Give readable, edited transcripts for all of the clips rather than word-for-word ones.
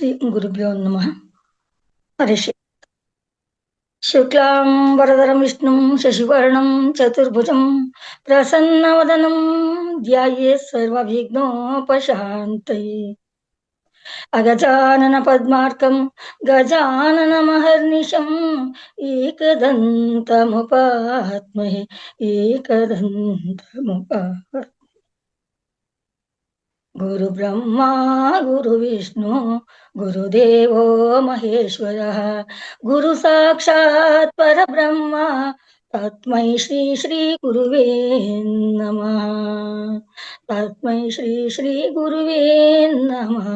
ಶ್ರೀ ಗುರುಭ್ಯೋ ನಮಃ. ಹರಿಷಿ ಶುಕ್ಲಾಂ ವರದರಂ ವಿಷ್ಣುಂ ಶಶಿವರ್ಣಂ ಚತುರ್ಭುಜಂ ಪ್ರಸನ್ನವದನಂ ಧ್ಯಾಯೇತ್ ಸರ್ವವಿಘ್ನೋಪಶಾಂತಯೇ. ಅಗಜಾನನ ಪದ್ಮಾರ್ಕಂ ಗಜಾನನ ಮಹರ್ನಿಶಂ ಏಕದಂತಮುಪಾಸ್ಮಹೇ ಏಕದಂತಮುಪಾಸ್ಮಹೇ. ಗುರು ಬ್ರಹ್ಮ ಗುರು ವಿಷ್ಣು ಗುರುದೇವೋ ಮಹೇಶ್ವರಃ ಗುರು ಸಾಕ್ಷಾತ್ ಪರಬ್ರಹ್ಮ ತಸ್ಮೈ ಶ್ರೀ ಶ್ರೀ ಗುರುವೇ ನಮಃ. ತಸ್ಮೈ ಶ್ರೀ ಶ್ರೀ ಗುರುವೇ ನಮಃ.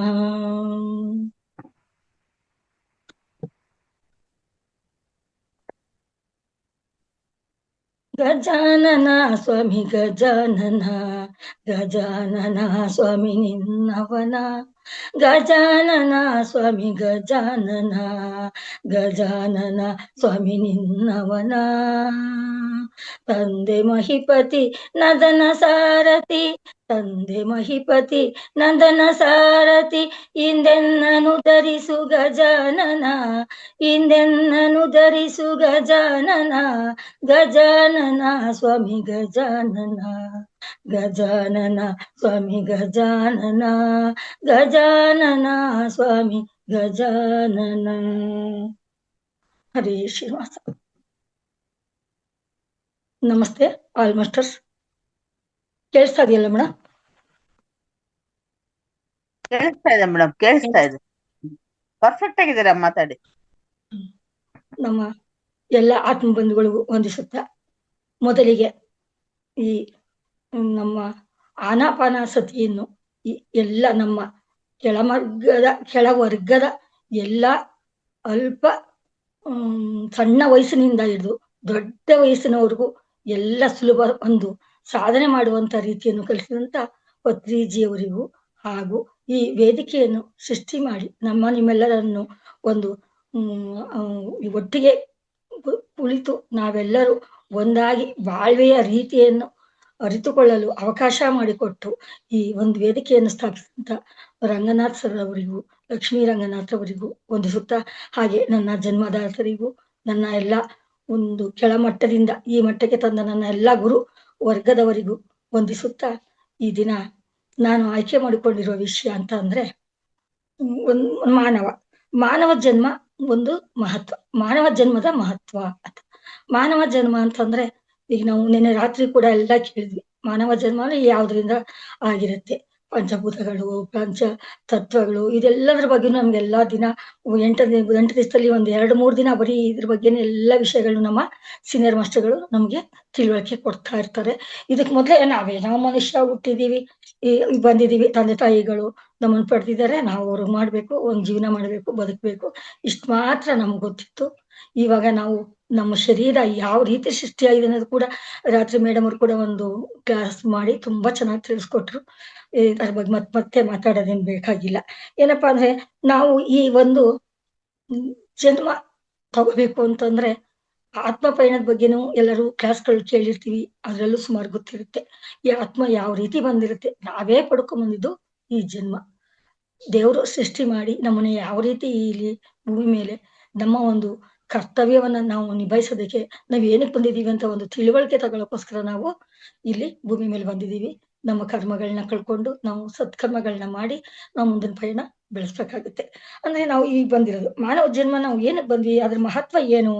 ಗಜಾನನ ಸ್ವಾಮಿ ಗಜಾನನ ಗಜಾನನ ಸ್ವಾಮಿ ನಿನ್ನವನ ಗಜಾನನ ಸ್ವಾಮಿ ಗಜಾನನ ಗಜಾನನ ಸ್ವಾಮಿ ನಿನ್ನವನ. ತಂದೆ ಮಹಿಪತಿ ನದನ ಸಾರಥಿ ತಂದೆ ಮಹಿಪತಿ ನಂದನ ಸಾರಥಿ ಇಂದೆನ್ನನು ಧರಿಸು ಗಜಾನನ ಇಂದೆನ್ನನು ಧರಿಸು ಗಜಾನನ ಗಜಾನನ ಸ್ವಾಮಿ ಗಜಾನನ ಗಜಾನನ ಸ್ವಾಮಿ ಗಜಾನನ ಗಜಾನನ ಸ್ವಾಮಿ ಗಜಾನನ. ಹರೇ ಶ್ರೀನಿವಾಸ. ನಮಸ್ತೆ ಆಲ್ ಮಾಸ್ಟರ್ಸ್. ಕೇಳಿಸ್ತಾ ಇದೆಯಲ್ಲ ಮೇಡಮ್? ಕೇಳಿಸ್ತಾ ಇದೆ ಮೇಡಮ್, ಕೇಳಿಸ್ತಾ ಇದೆ. ಪರ್ಫೆಕ್ಟ್ ಆಗಿದ್ದೀರಾ ಮಾತಾಡಿ. ನಮ್ಮ ಎಲ್ಲ ಆತ್ಮ ಬಂಧುಗಳಿಗೂ ವಂದಿಸುತ್ತಾ, ಮೊದಲಿಗೆ ಈ ನಮ್ಮ ಆನಾಪಾನಾಸತಿಯನ್ನು ಈ ಎಲ್ಲ ನಮ್ಮ ಕೆಳವರ್ಗದ ಎಲ್ಲ ಅಲ್ಪ ಸಣ್ಣ ವಯಸ್ಸಿನಿಂದ ಹಿಡಿದು ದೊಡ್ಡ ವಯಸ್ಸಿನವರೆಗೂ ಎಲ್ಲ ಸುಲಭ ಒಂದು ಸಾಧನೆ ಮಾಡುವಂತ ರೀತಿಯನ್ನು ಕಲಿಸಿದಂತ ಪತ್ರಿಜಿಯವರಿಗೂ ಹಾಗೂ ಈ ವೇದಿಕೆಯನ್ನು ಸೃಷ್ಟಿ ಮಾಡಿ ನಿಮ್ಮೆಲ್ಲರನ್ನು ಒಂದು ಒಟ್ಟಿಗೆ ಕುಳಿತು ನಾವೆಲ್ಲರೂ ಒಂದಾಗಿ ಬಾಳ್ವೆಯ ರೀತಿಯನ್ನು ಅರಿತುಕೊಳ್ಳಲು ಅವಕಾಶ ಮಾಡಿಕೊಟ್ಟು ಈ ಒಂದು ವೇದಿಕೆಯನ್ನು ಸ್ಥಾಪಿಸಿದಂತ ರಂಗನಾಥ್ ಸರ್ ಅವರಿಗೂ ಲಕ್ಷ್ಮೀ ರಂಗನಾಥ್ ಅವರಿಗೂ ವಂದಿಸುತ್ತಾ, ಹಾಗೆ ನನ್ನ ಜನ್ಮದಾತರಿಗೂ ನನ್ನ ಎಲ್ಲ ಒಂದು ಕೆಳಮಟ್ಟದಿಂದ ಈ ಮಟ್ಟಕ್ಕೆ ತಂದ ನನ್ನ ಎಲ್ಲ ಗುರು ವರ್ಗದವರಿಗೂ ವಂದಿಸುತ್ತಾ, ಈ ದಿನ ನಾನು ಆಯ್ಕೆ ಮಾಡಿಕೊಂಡಿರುವ ವಿಷಯ ಅಂತ ಅಂದ್ರೆ ಮಾನವ ಜನ್ಮ ಒಂದು ಮಹತ್ವ, ಮಾನವ ಜನ್ಮದ ಮಹತ್ವ ಅಂತ. ಮಾನವ ಜನ್ಮ ಅಂತಂದ್ರೆ ಈಗ ನಾವು ನಿನ್ನೆ ರಾತ್ರಿ ಕೂಡ ಎಲ್ಲ ಕೇಳಿದ್ವಿ, ಮಾನವ ಜನ್ಮ ಯಾವ್ದ್ರಿಂದ ಆಗಿರುತ್ತೆ, ಪಂಚಭೂತಗಳು ಪಂಚ ತತ್ವಗಳು ಇದೆಲ್ಲದ್ರ ಬಗ್ಗೆ ನಮ್ಗೆಲ್ಲಾ ದಿನ 8 ದಿವಸದಲ್ಲಿ 2-3 ದಿನ ಬರೀ ಇದ್ರ ಬಗ್ಗೆನೇ ಎಲ್ಲ ವಿಷಯಗಳು ನಮ್ಮ ಸೀನಿಯರ್ ಮಾಸ್ಟರ್ಗಳು ನಮ್ಗೆ ತಿಳುವಳಿಕೆ ಕೊಡ್ತಾ ಇರ್ತಾರೆ. ಇದಕ್ ಮೊದ್ಲೇ ನಾವು ಮನುಷ್ಯ ಹುಟ್ಟಿದೀವಿ, ಬಂದಿದೀವಿ, ತಂದೆ ತಾಯಿಗಳು ನಮ್ಮನ್ನು ಪಡೆದಿದ್ದಾರೆ, ನಾವು ಅವ್ರಿಗೆ ಮಾಡ್ಬೇಕು, ಒಂದ್ ಜೀವನ ಮಾಡ್ಬೇಕು, ಬದುಕ್ಬೇಕು, ಇಷ್ಟು ಮಾತ್ರ ನಮ್ಗೆ ಗೊತ್ತಿತ್ತು. ಇವಾಗ ನಾವು ನಮ್ಮ ಶರೀರ ಯಾವ ರೀತಿ ಸೃಷ್ಟಿಯಾಗಿದೆ ಅನ್ನೋದು ಕೂಡ ರಾತ್ರಿ ಮೇಡಮ್ ಅವ್ರು ಕೂಡ ಒಂದು ಕ್ಲಾಸ್ ಮಾಡಿ ತುಂಬಾ ಚೆನ್ನಾಗಿ ತಿಳಿಸ್ಕೊಟ್ರು. ಅದ್ರ ಬಗ್ಗೆ ಮತ್ತೆ ಮಾತಾಡೋದೇನ್ ಬೇಕಾಗಿಲ್ಲ. ಏನಪ್ಪಾ ಅಂದ್ರೆ ನಾವು ಈ ಒಂದು ಜನ್ಮ ತಗೋಬೇಕು ಅಂತಂದ್ರೆ ಆತ್ಮ ಪಯಣದ ಬಗ್ಗೆನೂ ಎಲ್ಲರೂ ಕ್ಲಾಸ್ಗಳು ಕೇಳಿರ್ತೀವಿ, ಅದ್ರಲ್ಲೂ ಸುಮಾರು ಗೊತ್ತಿರುತ್ತೆ. ಈ ಆತ್ಮ ಯಾವ ರೀತಿ ಬಂದಿರುತ್ತೆ, ನಾವೇ ಪಡ್ಕೊಂಡ್ಬಂದಿದ್ದು ಈ ಜನ್ಮ. ದೇವರು ಸೃಷ್ಟಿ ಮಾಡಿ ನಮ್ಮನ್ನ ಯಾವ ರೀತಿ ಇಲ್ಲಿ ಭೂಮಿ ಮೇಲೆ ನಮ್ಮ ಒಂದು ಕರ್ತವ್ಯವನ್ನ ನಾವು ನಿಭಾಯಿಸೋದಕ್ಕೆ ನಾವ್ ಏನಕ್ಕೆ ಬಂದಿದೀವಿ ಅಂತ ಒಂದು ತಿಳುವಳಿಕೆ ತಗೊಳ್ಳೋಕೋಸ್ಕರ ನಾವು ಇಲ್ಲಿ ಭೂಮಿ ಮೇಲೆ ಬಂದಿದೀವಿ. ನಮ್ಮ ಕರ್ಮಗಳನ್ನ ಕಳ್ಕೊಂಡು ನಾವು ಸತ್ಕರ್ಮಗಳನ್ನ ಮಾಡಿ ನಾವು ಮುಂದಿನ ಪಯಣ ಬೆಳೆಸ್ಬೇಕಾಗುತ್ತೆ. ಅಂದ್ರೆ ನಾವು ಈಗ ಬಂದಿರೋದು ಮಾನವ ಜನ್ಮ, ನಾವು ಏನಕ್ಕೆ ಬಂದ್ವಿ, ಅದ್ರ ಮಹತ್ವ ಏನು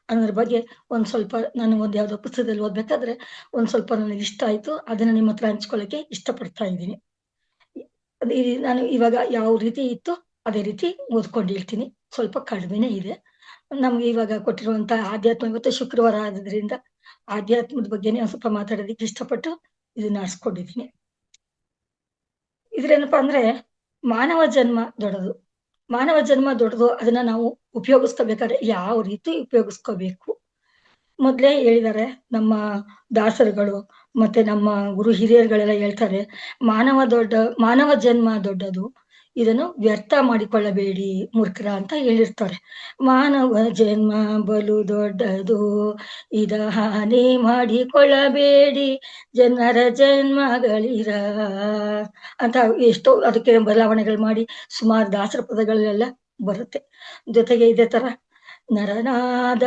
ಅನ್ನೋದ್ರ ಬಗ್ಗೆ ಒಂದ್ ಸ್ವಲ್ಪ ನಾನು ಒಂದ್ ಯಾವ್ದೋ ಪುಸ್ತಕದಲ್ಲಿ ಓದ್ಬೇಕಾದ್ರೆ ಒಂದ್ ಸ್ವಲ್ಪ ನನಗೆ ಇಷ್ಟ ಆಯ್ತು, ಅದನ್ನ ನಿಮ್ಮ ಹತ್ರ ಹಂಚ್ಕೊಳ್ಳಕ್ಕೆ ಇಷ್ಟಪಡ್ತಾ ಇದ್ದೀನಿ. ನಾನು ಇವಾಗ ಯಾವ ರೀತಿ ಇತ್ತು ಅದೇ ರೀತಿ ಓದ್ಕೊಂಡು ಹೇಳ್ತೀನಿ, ಸ್ವಲ್ಪ ಕಡಿಮೆನೇ ಇದೆ. ನಮ್ಗೆ ಇವಾಗ ಕೊಟ್ಟಿರುವಂತ ಆಧ್ಯಾತ್ಮ, ಇವತ್ತು ಶುಕ್ರವಾರ ಆದ್ರಿಂದ ಆಧ್ಯಾತ್ಮದ ಬಗ್ಗೆನೇ ಒಂದ್ ಸ್ವಲ್ಪ ಮಾತಾಡೋದಕ್ಕೆ ಇಷ್ಟಪಟ್ಟು ಇದನ್ನ ಆರಿಸ್ಕೊಂಡಿದ್ದೀನಿ. ಇದ್ರೇನಪ್ಪಾ ಅಂದ್ರೆ ಮಾನವ ಜನ್ಮ ದೊಡ್ಡದು, ಮಾನವ ಜನ್ಮ ದೊಡ್ಡದು, ಅದನ್ನ ನಾವು ಉಪಯೋಗಿಸ್ಕೋಬೇಕಾದ್ರೆ ಯಾವ ರೀತಿ ಉಪಯೋಗಿಸ್ಕೋಬೇಕು ಮೊದ್ಲೇ ಹೇಳಿದ್ದಾರೆ ನಮ್ಮ ದಾಸರುಗಳು, ಮತ್ತೆ ನಮ್ಮ ಗುರು ಹಿರಿಯರುಗಳೆಲ್ಲ ಹೇಳ್ತಾರೆ, ಮಾನವ ಜನ್ಮ ದೊಡ್ಡದು, ಇದನ್ನು ವ್ಯರ್ಥ ಮಾಡಿಕೊಳ್ಳಬೇಡಿ ಮೂರ್ಖರ ಅಂತ ಹೇಳಿರ್ತಾರೆ. ಮಾನವ ಜನ್ಮ ಬಲು ದೊಡ್ಡದು, ಇದ ಹಾನಿ ಮಾಡಿಕೊಳ್ಳಬೇಡಿ ಜನರ ಜನ್ಮಗಳಿರ ಅಂತ ಎಷ್ಟೋ ಅದಕ್ಕೆ ಬದಲಾವಣೆಗಳು ಮಾಡಿ ಸುಮಾರು ದಾಸರ ಪದಗಳೆಲ್ಲ ಬರುತ್ತೆ. ಜೊತೆಗೆ ಇದೇ ತರ ನರನಾದ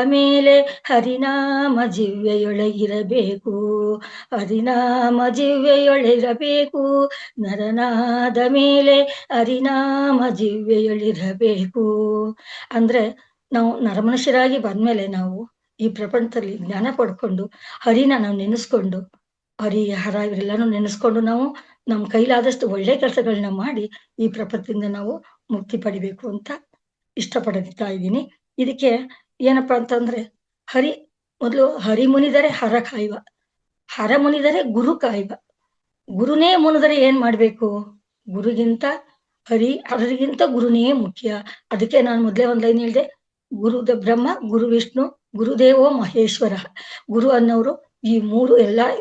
ಮೇಲೆ ಹರಿನಾಮ ಜಿವ್ವೆಯೊಳಗಿರಬೇಕು, ಹರಿನಾಮ ಜಿವ್ವೆಯೊಳಗಿರಬೇಕು, ನರನಾದ ಮೇಲೆ ಹರಿನಾಮ ಜಿವ್ವೆಯೊಳಿರಬೇಕು. ಅಂದ್ರೆ ನಾವು ನರಮನುಷ್ಯರಾಗಿ ಬಂದ್ಮೇಲೆ ನಾವು ಈ ಪ್ರಪಂಚದಲ್ಲಿ ಜ್ಞಾನ ಪಡ್ಕೊಂಡು ಹರಿನ ನಾವು ನೆನೆಸ್ಕೊಂಡು ಹರಿ ಹರ ಇವರೆಲ್ಲಾನು ನೆನೆಸ್ಕೊಂಡು ನಾವು ನಮ್ಮ ಕೈಲಾದಷ್ಟು ಒಳ್ಳೆ ಕೆಲಸಗಳನ್ನ ಮಾಡಿ ಈ ಪ್ರಪಂಚದಿಂದ ನಾವು ಮುಕ್ತಿ ಪಡಿಬೇಕು ಅಂತ ಇಷ್ಟಪಡ್ತಾ ಇದ್ದೀನಿ. ಇದಕ್ಕೆ ಏನಪ್ಪಾ ಅಂತಂದ್ರೆ ಮೊದಲು ಹರಿ ಮುನಿದರೆ ಹರ ಕಾಯುವ, ಹರ ಮುನಿದರೆ ಗುರು ಕಾಯುವ. ಗುರುನೇ ಮುನಿದರೆ ಏನ್ ಮಾಡ್ಬೇಕು? ಗುರುಗಿಂತ ಹರರಿಗಿಂತ ಗುರುನೇ ಮುಖ್ಯ. ಅದಕ್ಕೆ ನಾನು ಮೊದಲೇ ಒಂದ್ ಲೈನ್ ಹೇಳಿದೆ, ಗುರುದ ಬ್ರಹ್ಮ, ಗುರು ವಿಷ್ಣು, ಗುರುದೇವೋ ಮಹೇಶ್ವರ. ಗುರು ಅನ್ನೋರು ಈ ಮೂರು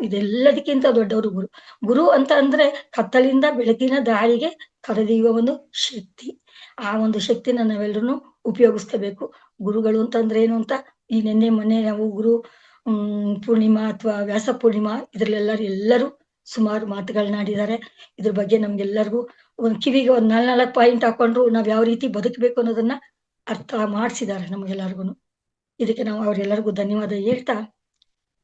ಇದೆಲ್ಲದಕ್ಕಿಂತ ದೊಡ್ಡವರು ಗುರು. ಗುರು ಅಂತ ಅಂದ್ರೆ ಕತ್ತಲಿಂದ ಬೆಳಕಿನ ದಾರಿಗೆ ಕರೆದೊಯ್ಯುವ ಒಂದು ಶಕ್ತಿ. ಆ ಒಂದು ಶಕ್ತಿನ ನಾವೆಲ್ಲರೂ ಉಪಯೋಗಿಸ್ಕೋಬೇಕು. ಗುರುಗಳು ಅಂತಂದ್ರೆ ಏನು ಅಂತ ಈ ನಿನ್ನೆ ಮೊನ್ನೆ ನಾವು ಗುರು ಪೂರ್ಣಿಮಾ ಅಥವಾ ವ್ಯಾಸ ಪೂರ್ಣಿಮಾ ಎಲ್ಲರೂ ಸುಮಾರು ಮಾತುಗಳನ್ನಾಡಿದ್ದಾರೆ. ಇದ್ರ ಬಗ್ಗೆ ನಮ್ಗೆಲ್ಲರಿಗೂ ಕಿವಿಗೆ ಒಂದ್ 4 ಪಾಯಿಂಟ್ ಹಾಕೊಂಡ್ರು ನಾವ್ ಯಾವ ರೀತಿ ಬದುಕಬೇಕು ಅನ್ನೋದನ್ನ ಅರ್ಥ ಮಾಡಿಸಿದ್ದಾರೆ ನಮ್ಗೆಲ್ಲರಿಗೂ. ಇದಕ್ಕೆ ನಾವು ಅವರೆಲ್ಲರಿಗೂ ಧನ್ಯವಾದ ಹೇಳ್ತಾ,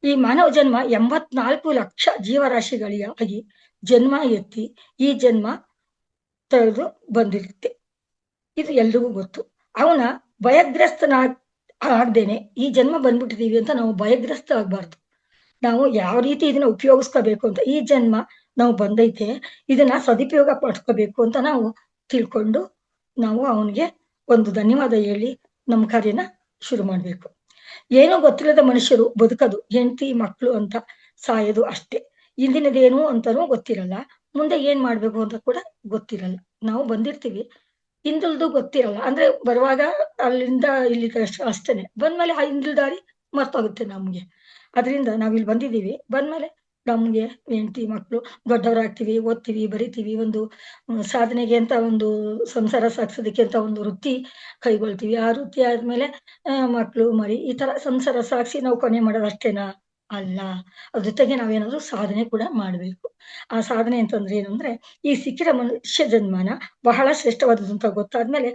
ಈ ಮಾನವ ಜನ್ಮ 84 ಲಕ್ಷ ಜೀವರಾಶಿಗಳಿಗಾಗಿ ಜನ್ಮ ಎತ್ತಿ ಈ ಜನ್ಮ ತಳೆದು ಬಂದಿರುತ್ತೆ. ಇದು ಎಲ್ರಿಗೂ ಗೊತ್ತು. ಅವನ ಆಗ್ದೇನೆ ಈ ಜನ್ಮ ಬಂದ್ಬಿಟ್ಟಿದೀವಿ ಅಂತ ನಾವು ಭಯಗ್ರಸ್ತ ಆಗ್ಬಾರ್ದು. ನಾವು ಯಾವ ರೀತಿ ಇದನ್ನ ಉಪಯೋಗಿಸ್ಕೋಬೇಕು ಅಂತ, ಈ ಜನ್ಮ ನಾವು ಬಂದೈತೆ ಇದನ್ನ ಸದುಪಯೋಗ ಪಡ್ಕೋಬೇಕು ಅಂತ ನಾವು ತಿಳ್ಕೊಂಡು ನಾವು ಅವನಿಗೆ ಒಂದು ಧನ್ಯವಾದ ಹೇಳಿ ನಮ್ಮ ಕಾರ್ಯನ ಶುರು ಮಾಡ್ಬೇಕು. ಏನೋ ಗೊತ್ತಿಲ್ಲದ ಮನುಷ್ಯರು ಬದುಕದು ಹೆಂಡತಿ ಮಕ್ಕಳು ಅಂತ ಸಾಯೋದು ಅಷ್ಟೇ. ಇಂದಿನದೇನು ಅಂತಾನೂ ಗೊತ್ತಿರಲ್ಲ, ಮುಂದೆ ಏನ್ ಮಾಡ್ಬೇಕು ಅಂತ ಕೂಡ ಗೊತ್ತಿರಲ್ಲ. ನಾವು ಬಂದಿರ್ತೀವಿ, ಹಿಂದಲ್ದು ಗೊತ್ತಿರಲ್ಲ. ಅಂದ್ರೆ ಬರುವಾಗ ಅಲ್ಲಿಂದ ಇಲ್ಲಿ ಅಷ್ಟೇನೆ, ಬಂದ್ಮೇಲೆ ಆ ಹಿಂದಿಲ್ ದಾರಿ ಮರ್ತೋಗುತ್ತೆ ನಮ್ಗೆ. ಅದರಿಂದ ನಾವಿಲ್ಲಿ ಬಂದಿದ್ದೀವಿ, ಬಂದ್ಮೇಲೆ ನಮ್ಗೆ ಹೆಂಡತಿ ಮಕ್ಕಳು ದೊಡ್ಡವರಾಗ್ತೀವಿ, ಓದ್ತೀವಿ, ಬರಿತೀವಿ, ಒಂದು ಸಾಧನೆಗೆ ಅಂತ ಒಂದು ಸಂಸಾರ ಸಾಗಿಸೋದಕ್ಕೆ ಅಂತ ಒಂದು ವೃತ್ತಿ ಕೈಗೊಳ್ತೀವಿ. ಆ ವೃತ್ತಿ ಆದ್ಮೇಲೆ ಮಕ್ಕಳು ಮರಿ ಈ ತರ ಸಂಸಾರ ಸಾಗಿಸಿ ನಾವು ಕೊನೆ ಮಾಡೋದು ಅಷ್ಟೇನಾ? ಅಲ್ಲ. ಅದ್ರ ಜೊತೆಗೆ ನಾವೇನಾದ್ರೂ ಸಾಧನೆ ಕೂಡ ಮಾಡ್ಬೇಕು. ಆ ಸಾಧನೆ ಅಂತಂದ್ರೆ ಏನು ಅಂದ್ರೆ, ಈ ಸಿಕ್ಕಿದ ಮನುಷ್ಯ ಜನ್ಮನ ಬಹಳ ಶ್ರೇಷ್ಠವಾದದ್ದು ಅಂತ ಗೊತ್ತಾದ್ಮೇಲೆ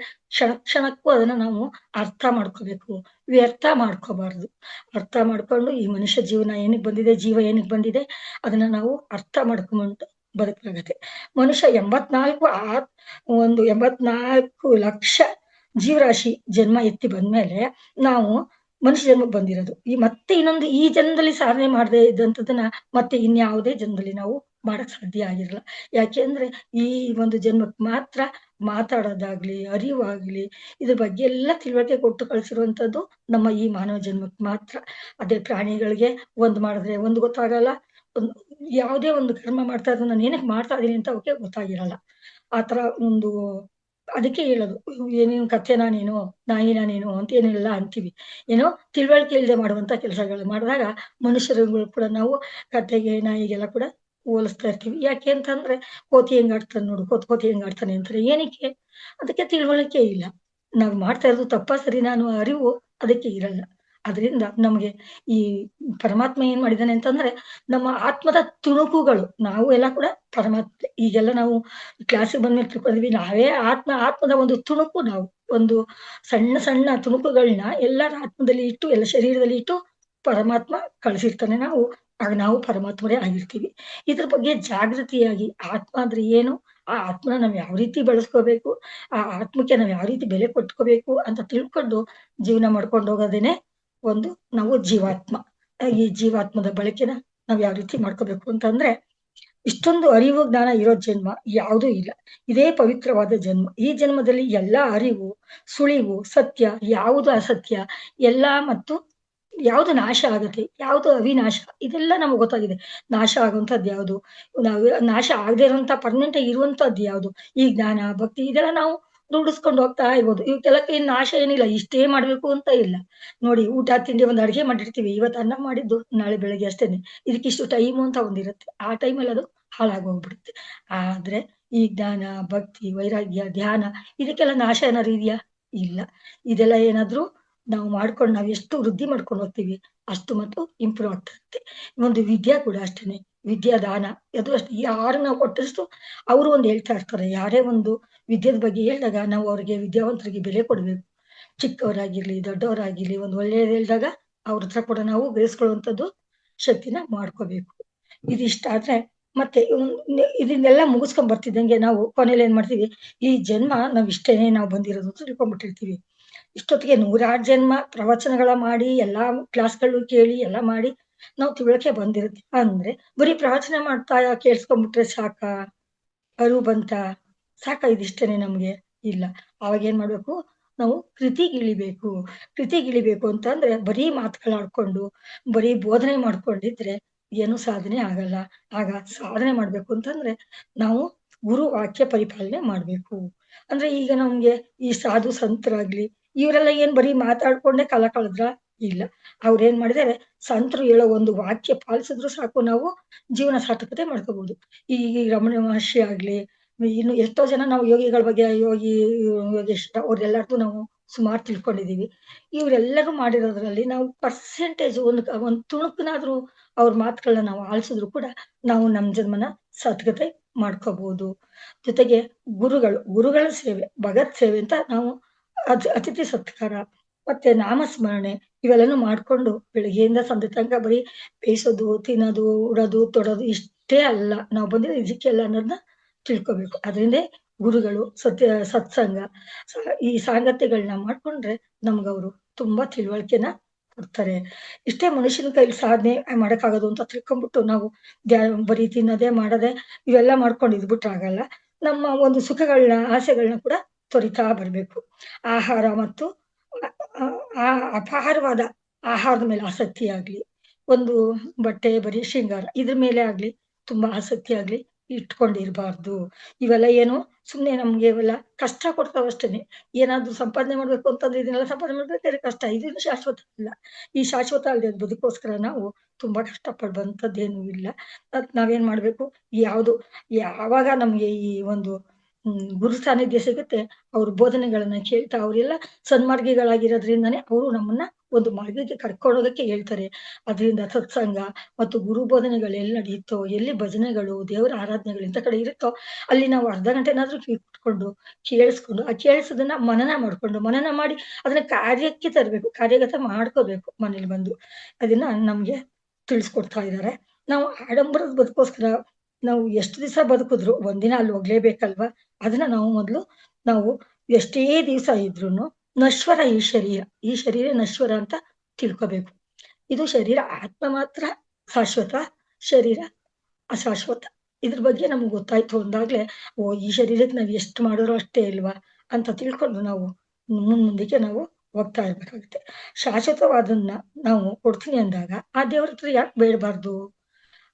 ಕ್ಷಣಕ್ಕೂ ಅದನ್ನ ನಾವು ಅರ್ಥ ಮಾಡ್ಕೋಬೇಕು, ವ್ಯರ್ಥ ಮಾಡ್ಕೋಬಾರ್ದು. ಅರ್ಥ ಮಾಡ್ಕೊಂಡು ಈ ಮನುಷ್ಯ ಜೀವನ ಏನಕ್ಕೆ ಬಂದಿದೆ, ಜೀವ ಏನಕ್ಕೆ ಬಂದಿದೆ ಅದನ್ನ ನಾವು ಅರ್ಥ ಮಾಡ್ಕೊಂಡ್ಬಿಟ್ಟು ಬದುಕಾಗತ್ತೆ. ಮನುಷ್ಯ 84 ಲಕ್ಷ ಜೀವರಾಶಿ ಜನ್ಮ ಎತ್ತಿ ಬಂದ್ಮೇಲೆ ನಾವು ಮನುಷ್ಯ ಜನ್ಮಕ್ಕೆ ಬಂದಿರೋದು. ಮತ್ತೆ ಇನ್ನೊಂದು ಈ ಜನ್ಮದಲ್ಲಿ ಸಾಧನೆ ಮಾಡದೆ ಇದ್ದಂಥದ್ದನ್ನ ಮತ್ತೆ ಇನ್ಯಾವುದೇ ಜನ್ಮದಲ್ಲಿ ನಾವು ಮಾಡಕ್ ಸಾಧ್ಯ ಆಗಿರಲ್ಲ. ಯಾಕೆಂದ್ರೆ ಈ ಒಂದು ಜನ್ಮಕ್ಕೆ ಮಾತ್ರ ಮಾತಾಡೋದಾಗ್ಲಿ, ಅರಿವಾಗ್ಲಿ, ಇದ್ರ ಬಗ್ಗೆ ಎಲ್ಲ ತಿಳುವಳಿಕೆ ಕೊಟ್ಟು ಕಳ್ಸಿರುವಂತದ್ದು ನಮ್ಮ ಈ ಮಾನವ ಜನ್ಮಕ್ಕೆ ಮಾತ್ರ. ಅದೇ ಪ್ರಾಣಿಗಳಿಗೆ ಒಂದ್ ಮಾಡಿದ್ರೆ ಒಂದು ಗೊತ್ತಾಗಲ್ಲ, ಯಾವುದೇ ಒಂದು ಕರ್ಮ ಮಾಡ್ತಾ ಇದ್ರು ನಾನು ಏನಕ್ಕೆ ಮಾಡ್ತಾ ಇದೀನಿ ಅಂತ ಅವಕ್ಕೆ ಗೊತ್ತಾಗಿರಲ್ಲ. ಆತರ ಒಂದು ಅದಕ್ಕೆ ಹೇಳೋದು, ಏನೇನು ಕಥೆನಾ ನೀನು, ನಾಯಿನಾ ನೀನು ಅಂತ ಏನೆಲ್ಲ ಅಂತೀವಿ. ಏನೋ ತಿಳುವಳಿಕೆ ಇಲ್ಲದೆ ಮಾಡುವಂತ ಕೆಲಸಗಳು ಮಾಡಿದಾಗ ಮನುಷ್ಯರುಗಳು ಕೂಡ ನಾವು ಕಥೆಗೆ ನಾಯಿಗೆಲ್ಲ ಕೂಡ ಹೋಲಿಸ್ತಾ ಇರ್ತೀವಿ. ಯಾಕೆ ಅಂತಂದ್ರೆ ಕೋತಿ ಹೆಂಗ್ ಆಡ್ತಾನೆ ನೋಡು, ಕೋತಿ ಹೆಂಗ್ ಆಡ್ತಾನೆ ಅಂತಾರೆ. ಏನಕ್ಕೆ? ಅದಕ್ಕೆ ತಿಳುವಳಿಕೆ ಇಲ್ಲ. ನಾವು ಮಾಡ್ತಾ ಇರೋದು ತಪ್ಪ ಸರಿ ನಾನು ಅರಿವು ಅದಕ್ಕೆ ಇರಲ್ಲ. ಅದರಿಂದ ನಮ್ಗೆ ಈ ಪರಮಾತ್ಮ ಏನ್ ಮಾಡಿದಾನೆ ಅಂತಂದ್ರೆ, ನಮ್ಮ ಆತ್ಮದ ತುಣುಕುಗಳು ನಾವು ಎಲ್ಲ ಕೂಡ ಪರಮಾತ್ಮ. ಈಗೆಲ್ಲ ನಾವು ಕ್ಲಾಸಿಗೆ ಬಂದ್ಮೇಲೆ ತಿಳ್ಕೊಂಡಿದ್ವಿ, ನಾವೇ ಆತ್ಮದ ಒಂದು ತುಣುಕು. ನಾವು ಒಂದು ಸಣ್ಣ ಸಣ್ಣ ತುಣುಕುಗಳನ್ನ ಎಲ್ಲರ ಆತ್ಮದಲ್ಲಿ ಇಟ್ಟು, ಎಲ್ಲ ಶರೀರದಲ್ಲಿ ಇಟ್ಟು ಪರಮಾತ್ಮ ಕಳಿಸಿರ್ತಾನೆ. ನಾವು ಪರಮಾತ್ಮರೇ ಆಗಿರ್ತೀವಿ. ಇದ್ರ ಬಗ್ಗೆ ಜಾಗೃತಿಯಾಗಿ ಆತ್ಮ ಅಂದ್ರೆ ಏನು, ಆ ಆತ್ಮನ ನಾವ್ ಯಾವ ರೀತಿ ಬೆಳೆಸ್ಕೋಬೇಕು, ಆ ಆತ್ಮಕ್ಕೆ ನಾವ್ ಯಾವ ರೀತಿ ಬೆಲೆ ಕೊಟ್ಕೋಬೇಕು ಅಂತ ತಿಳ್ಕೊಂಡು ಜೀವನ ಮಾಡ್ಕೊಂಡು ಹೋಗೋದೇನೆ ಒಂದು ನಾವು ಜೀವಾತ್ಮ. ಈ ಜೀವಾತ್ಮದ ಬಳಕೆನ ನಾವ್ ಯಾವ ರೀತಿ ಮಾಡ್ಕೋಬೇಕು ಅಂತಂದ್ರೆ, ಇಷ್ಟೊಂದು ಅರಿವು ಜ್ಞಾನ ಇರೋ ಜನ್ಮ ಯಾವುದೂ ಇಲ್ಲ. ಇದೇ ಪವಿತ್ರವಾದ ಜನ್ಮ. ಈ ಜನ್ಮದಲ್ಲಿ ಎಲ್ಲಾ ಅರಿವು, ಸುಳಿವು, ಸತ್ಯ, ಯಾವುದು ಅಸತ್ಯ ಎಲ್ಲ ಮತ್ತು ಯಾವುದು ನಾಶ ಆಗತ್ತೆ, ಯಾವುದು ಅವಿನಾಶ, ಇದೆಲ್ಲ ನಮ್ಗೆ ಗೊತ್ತಾಗಿದೆ. ನಾಶ ಆಗುವಂತದ್ದು ಯಾವುದು, ನಾವು ನಾಶ ಆಗದೆ ಇರುವಂತ ಪರ್ಮನೆಂಟ್ ಇರುವಂತದ್ದು ಯಾವುದು, ಈ ಜ್ಞಾನ ಭಕ್ತಿ ಇದೆಲ್ಲ ನಾವು ರೂಢಿಸ್ಕೊಂಡು ಹೋಗ್ತಾ ಇರ್ಬೋದು. ಇವಕ್ಕೆಲ್ಲಕ್ಕೆ ನಾಶ ಏನಿಲ್ಲ, ಇಷ್ಟೇ ಮಾಡ್ಬೇಕು ಅಂತ ಇಲ್ಲ. ನೋಡಿ, ಊಟ ತಿಂಡಿ ಒಂದು ಅಡಿಗೆ ಮಾಡಿರ್ತೀವಿ, ಇವತ್ತು ಅನ್ನ ಮಾಡಿದ್ದು ನಾಳೆ ಬೆಳಗ್ಗೆ ಅಷ್ಟೇನೆ. ಇದಕ್ಕಿಷ್ಟು ಟೈಮು ಅಂತ ಒಂದಿರುತ್ತೆ. ಆ ಟೈಮಲ್ಲಿ ಅದು ಹಾಳಾಗೋಗ್ಬಿಡುತ್ತೆ. ಆದ್ರೆ ಈ ಜ್ಞಾನ, ಭಕ್ತಿ, ವೈರಾಗ್ಯ, ಧ್ಯಾನ ಇದಕ್ಕೆಲ್ಲ ನಾಶ ಏನಾದ್ರು ಇದೆಯಾ? ಇಲ್ಲ. ಇದೆಲ್ಲ ಏನಾದ್ರು ನಾವು ಮಾಡ್ಕೊಂಡು ನಾವ್ ಎಷ್ಟು ವೃದ್ಧಿ ಮಾಡ್ಕೊಂಡು ಹೋಗ್ತೀವಿ, ಅಷ್ಟು ಮತ್ತು ಇಂಪ್ರೂವ್ ಆಗ್ತಾ ಇರುತ್ತೆ. ಒಂದು ವಿದ್ಯೆ ಕೂಡ ಅಷ್ಟೇನೆ. ವಿದ್ಯಾ ದಾನ ಅದು ಅಷ್ಟೇ. ಯಾರಿಗೆ ನಾವು ಕೊಟ್ಟಷ್ಟು ಅವರು ಒಂದು ಹೇಳ್ತಾ ಇರ್ತಾರೆ. ಯಾರೇ ಒಂದು ವಿದ್ಯೆದ ಬಗ್ಗೆ ಹೇಳಿದಾಗ ನಾವು ಅವ್ರಿಗೆ ವಿದ್ಯಾವಂತರಿಗೆ ಬೆಲೆ ಕೊಡ್ಬೇಕು. ಚಿಕ್ಕವರಾಗಿರ್ಲಿ, ದೊಡ್ಡವರಾಗಿರ್ಲಿ ಒಂದು ಒಳ್ಳೇದ್ ಹೇಳ್ದಾಗ ಅವ್ರ ಹತ್ರ ಕೂಡ ನಾವು ಗ್ರಹಿಸ್ಕೊಳ್ಳುವಂಥದ್ದು ಶಕ್ತಿನ ಮಾಡ್ಕೋಬೇಕು. ಇದಿಷ್ಟಾದ್ರೆ ಮತ್ತೆ ಇದನ್ನೆಲ್ಲ ಮುಗಿಸ್ಕೊಂಡ್ ಬರ್ತಿದ್ದಂಗೆ ನಾವು ಕೊನೆಯಲ್ಲಿ ಏನ್ ಮಾಡ್ತೀವಿ, ಈ ಜನ್ಮ ನಾವ್ ಇಷ್ಟೇನೆ ನಾವು ಬಂದಿರೋದು ಅಂತ ತಿಳ್ಕೊಂಡ್ಬಿಟ್ಟಿರ್ತೀವಿ. ಇಷ್ಟೊತ್ತಿಗೆ 106 ಜನ್ಮ ಪ್ರವಚನಗಳ ಮಾಡಿ ಎಲ್ಲಾ ಕ್ಲಾಸ್ಗಳು ಕೇಳಿ ಎಲ್ಲ ಮಾಡಿ ನಾವು ತಿಳುವಳಿಕೆ ಬಂದಿರುತ್ತೆ. ಅಂದ್ರೆ ಬರೀ ಪ್ರವಚನ ಮಾಡ್ತಾ ಕೇಳಿಸ್ಕೊಂಡ್ಬಿಟ್ರೆ ಸಾಕಾ? ಅರಿವು ಬಂತಾ? ಸಾಕಾ ಇದಿಷ್ಟೇನೆ ನಮ್ಗೆ? ಇಲ್ಲ. ಅವಾಗ ಏನ್ ಮಾಡ್ಬೇಕು, ನಾವು ಕೃತಿಗಿಳಿಬೇಕು. ಕೃತಿಗಿಳಿಬೇಕು ಅಂತಂದ್ರೆ ಬರೀ ಮಾತುಗಳಾಡ್ಕೊಂಡು, ಬರೀ ಬೋಧನೆ ಮಾಡ್ಕೊಂಡಿದ್ರೆ ಏನು ಸಾಧನೆ ಆಗಲ್ಲ. ಆಗ ಸಾಧನೆ ಮಾಡ್ಬೇಕು ಅಂತಂದ್ರೆ ನಾವು ಗುರು ವಾಕ್ಯ ಪರಿಪಾಲನೆ ಮಾಡ್ಬೇಕು. ಅಂದ್ರೆ ಈಗ ನಮ್ಗೆ ಈ ಸಾಧು ಸಂತರಾಗ್ಲಿ, ಇವರೆಲ್ಲ ಏನ್ ಬರೀ ಮಾತಾಡ್ಕೊಂಡೇ ಕಾಲ ಕಳೆದ್ರಾ? ಇಲ್ಲ. ಅವ್ರೇನ್ ಮಾಡಿದಾರೆ, ಸಂತರು ಹೇಳೋ ಒಂದು ವಾಕ್ಯ ಪಾಲಿಸಿದ್ರು ಸಾಕು ನಾವು ಜೀವನ ಸಾರ್ಥಕತೆ ಮಾಡ್ಕೋಬಹುದು. ಈ ರಮಣ ಮಹರ್ಷಿ ಆಗ್ಲಿ, ಇನ್ನು ಎಷ್ಟೋ ಜನ ನಾವು ಯೋಗಿಗಳ ಬಗ್ಗೆ ಯೋಗೇಶ್ವರ ಅವ್ರೆಲ್ಲರ್ದು ನಾವು ಸುಮಾರು ತಿಳ್ಕೊಂಡಿದೀವಿ. ಇವ್ರೆಲ್ಲರೂ ಮಾಡಿರೋದ್ರಲ್ಲಿ ನಾವು ಪರ್ಸೆಂಟೇಜ್ ಒಂದ್ ತುಣುಕ್ನಾದ್ರೂ ಅವ್ರ ಮಾತುಗಳನ್ನ ನಾವು ಆಲಿಸಿದ್ರು ಕೂಡ ನಾವು ನಮ್ ಜನ್ಮನ ಸಾರ್ಥಕತೆ ಮಾಡ್ಕೋಬಹುದು. ಜೊತೆಗೆ ಗುರುಗಳ ಸೇವೆ, ಭಗತ್ ಸೇವೆ ಅಂತ ನಾವು ಅತಿಥಿ ಸತ್ಕಾರ ಮತ್ತೆ ನಾಮಸ್ಮರಣೆ ಇವೆಲ್ಲನೂ ಮಾಡ್ಕೊಂಡು ಬೆಳಿಗ್ಗೆಯಿಂದ ಸಂಜೆ ತನಕ ಬರೀ ಬೇಯಿಸೋದು, ತಿನ್ನೋದು, ಉಡೋದು, ತೊಡೋದು ಇಷ್ಟೇ ಅಲ್ಲ. ನಾವು ಬಂದಿರೋದು ಇದಕ್ಕೆಲ್ಲ ಅನ್ನೋದನ್ನ ತಿಳ್ಕೋಬೇಕು. ಅದ್ರಿಂದೇ ಗುರುಗಳು, ಸತ್ಸಂಗ, ಈ ಸಾಂಗತ್ಯಗಳನ್ನ ಮಾಡ್ಕೊಂಡ್ರೆ ನಮ್ಗವ್ರು ತುಂಬಾ ತಿಳುವಳಿಕೆನ ಕೊಡ್ತಾರೆ. ಇಷ್ಟೇ ಮನುಷ್ಯನ ಕೈಲಿ ಸಾಧನೆ ಮಾಡಕ್ಕಾಗೋದು ಅಂತ ತಿಳ್ಕೊಂಡ್ಬಿಟ್ಟು ನಾವು ಬರೀ ತಿನ್ನೋದೇ, ಮಾಡದೆ ಇವೆಲ್ಲ ಮಾಡ್ಕೊಂಡು ಇದ್ಬಿಟ್ರಾಗಲ್ಲ. ನಮ್ಮ ಒಂದು ಸುಖಗಳನ್ನ, ಆಸೆಗಳನ್ನ ಕೂಡ ತೊರಿತಾ ಬರ್ಬೇಕು. ಆಹಾರ ಮತ್ತು ಅಪಾರವಾದ ಆಹಾರದ ಮೇಲೆ ಆಸಕ್ತಿ ಆಗ್ಲಿ, ಒಂದು ಬಟ್ಟೆ, ಬರೀ ಶೃಂಗಾರ ಇದ್ರ ಮೇಲೆ ಆಗ್ಲಿ ತುಂಬಾ ಆಸಕ್ತಿ ಆಗ್ಲಿ ಇಟ್ಕೊಂಡಿರ್ಬಾರ್ದು. ಇವೆಲ್ಲ ಏನು ಸುಮ್ನೆ ನಮ್ಗೆ ಇವೆಲ್ಲ ಕಷ್ಟ ಕೊಡ್ತಾವಷ್ಟೇನೆ. ಏನಾದ್ರು ಸಂಪಾದನೆ ಮಾಡ್ಬೇಕು ಅಂತಂದ್ರೆ ಇದನ್ನೆಲ್ಲ ಸಂಪಾದನೆ ಮಾಡ್ಬೇಕಾದ್ರೆ ಕಷ್ಟ. ಇದೇನು ಶಾಶ್ವತ ಅಲ್ಲ. ಈ ಶಾಶ್ವತ ಅಲ್ಲದೆ ಬದುಕೋಸ್ಕರ ನಾವು ತುಂಬಾ ಕಷ್ಟಪಡುವಂಥದ್ದೇನೂ ಇಲ್ಲ. ನಾವೇನ್ ಮಾಡ್ಬೇಕು, ಯಾವಾಗ ನಮ್ಗೆ ಈ ಒಂದು ಗುರು ಸಾನ್ನಿಧ್ಯ ಸಿಗುತ್ತೆ, ಅವ್ರ ಬೋಧನೆಗಳನ್ನ ಕೇಳ್ತಾ ಅವರೆಲ್ಲ ಸನ್ಮಾರ್ಗಿಗಳಾಗಿರೋದ್ರಿಂದಾನೇ ಅವರು ನಮ್ಮನ್ನ ಒಂದು ಮಾರ್ಗಕ್ಕೆ ಕರ್ಕೊಂಡು ಹೋಗಕ್ಕೆ ಹೇಳ್ತಾರೆ. ಅದರಿಂದ ಸತ್ಸಂಗ ಮತ್ತು ಗುರು ಬೋಧನೆಗಳು ಎಲ್ಲಿ ನಡೆಯುತ್ತೋ, ಎಲ್ಲಿ ಭಜನೆಗಳು, ದೇವರ ಆರಾಧನೆಗಳು ಇಂಥ ಕಡೆ ಇರುತ್ತೋ ಅಲ್ಲಿ ನಾವು ಅರ್ಧ ಗಂಟೆನಾದ್ರೂ ಕೂತ್ಕೊಂಡು ಕೇಳಿಸ್ಕೊಂಡು, ಆ ಕೇಳಿಸೋದನ್ನ ಮನನ ಮಾಡಿ ಅದನ್ನ ಕಾರ್ಯಕ್ಕೆ ತರಬೇಕು, ಕಾರ್ಯಗತ ಮಾಡ್ಕೋಬೇಕು ಮನೇಲಿ ಬಂದು. ಅದನ್ನ ನಮ್ಗೆ ತಿಳಿಸ್ಕೊಡ್ತಾ ಇದ್ದಾರೆ. ನಾವು ಆಡಂಬರದ ಬದುಕೋಸ್ಕರ ನಾವು ಎಷ್ಟು ದಿವಸ ಬದುಕಿದ್ರು ಒಂದಿನ ಅಲ್ಲಿ ಹೋಗ್ಲೇಬೇಕಲ್ವಾ? ಅದನ್ನ ನಾವು ಎಷ್ಟೇ ದಿವಸ ಇದ್ರೂನು ನಶ್ವರ ಈ ಶರೀರ ನಶ್ವರ ಅಂತ ತಿಳ್ಕೋಬೇಕು. ಇದು ಶರೀರ, ಆತ್ಮ ಮಾತ್ರ ಶಾಶ್ವತ, ಶರೀರ ಅಶಾಶ್ವತ. ಇದ್ರ ಬಗ್ಗೆ ನಮ್ಗೆ ಗೊತ್ತಾಯ್ತು ಅಂದಾಗ್ಲೇ ಈ ಶರೀರಕ್ಕೆ ನಾವ್ ಎಷ್ಟು ಮಾಡಿದ್ರು ಅಷ್ಟೇ ಇಲ್ವಾ ಅಂತ ತಿಳ್ಕೊಂಡು ನಾವು ಮುಂದಕ್ಕೆ ನಾವು ಹೋಗ್ತಾ ಇರ್ಬೇಕಾಗುತ್ತೆ. ಶಾಶ್ವತವಾದನ್ನ ನಾವು ಕೊಡ್ತೀನಿ ಅಂದಾಗ ಆ ದೇವ್ರ ಹತ್ರ ಯಾಕೆ ಬೇಡಬಾರ್ದು?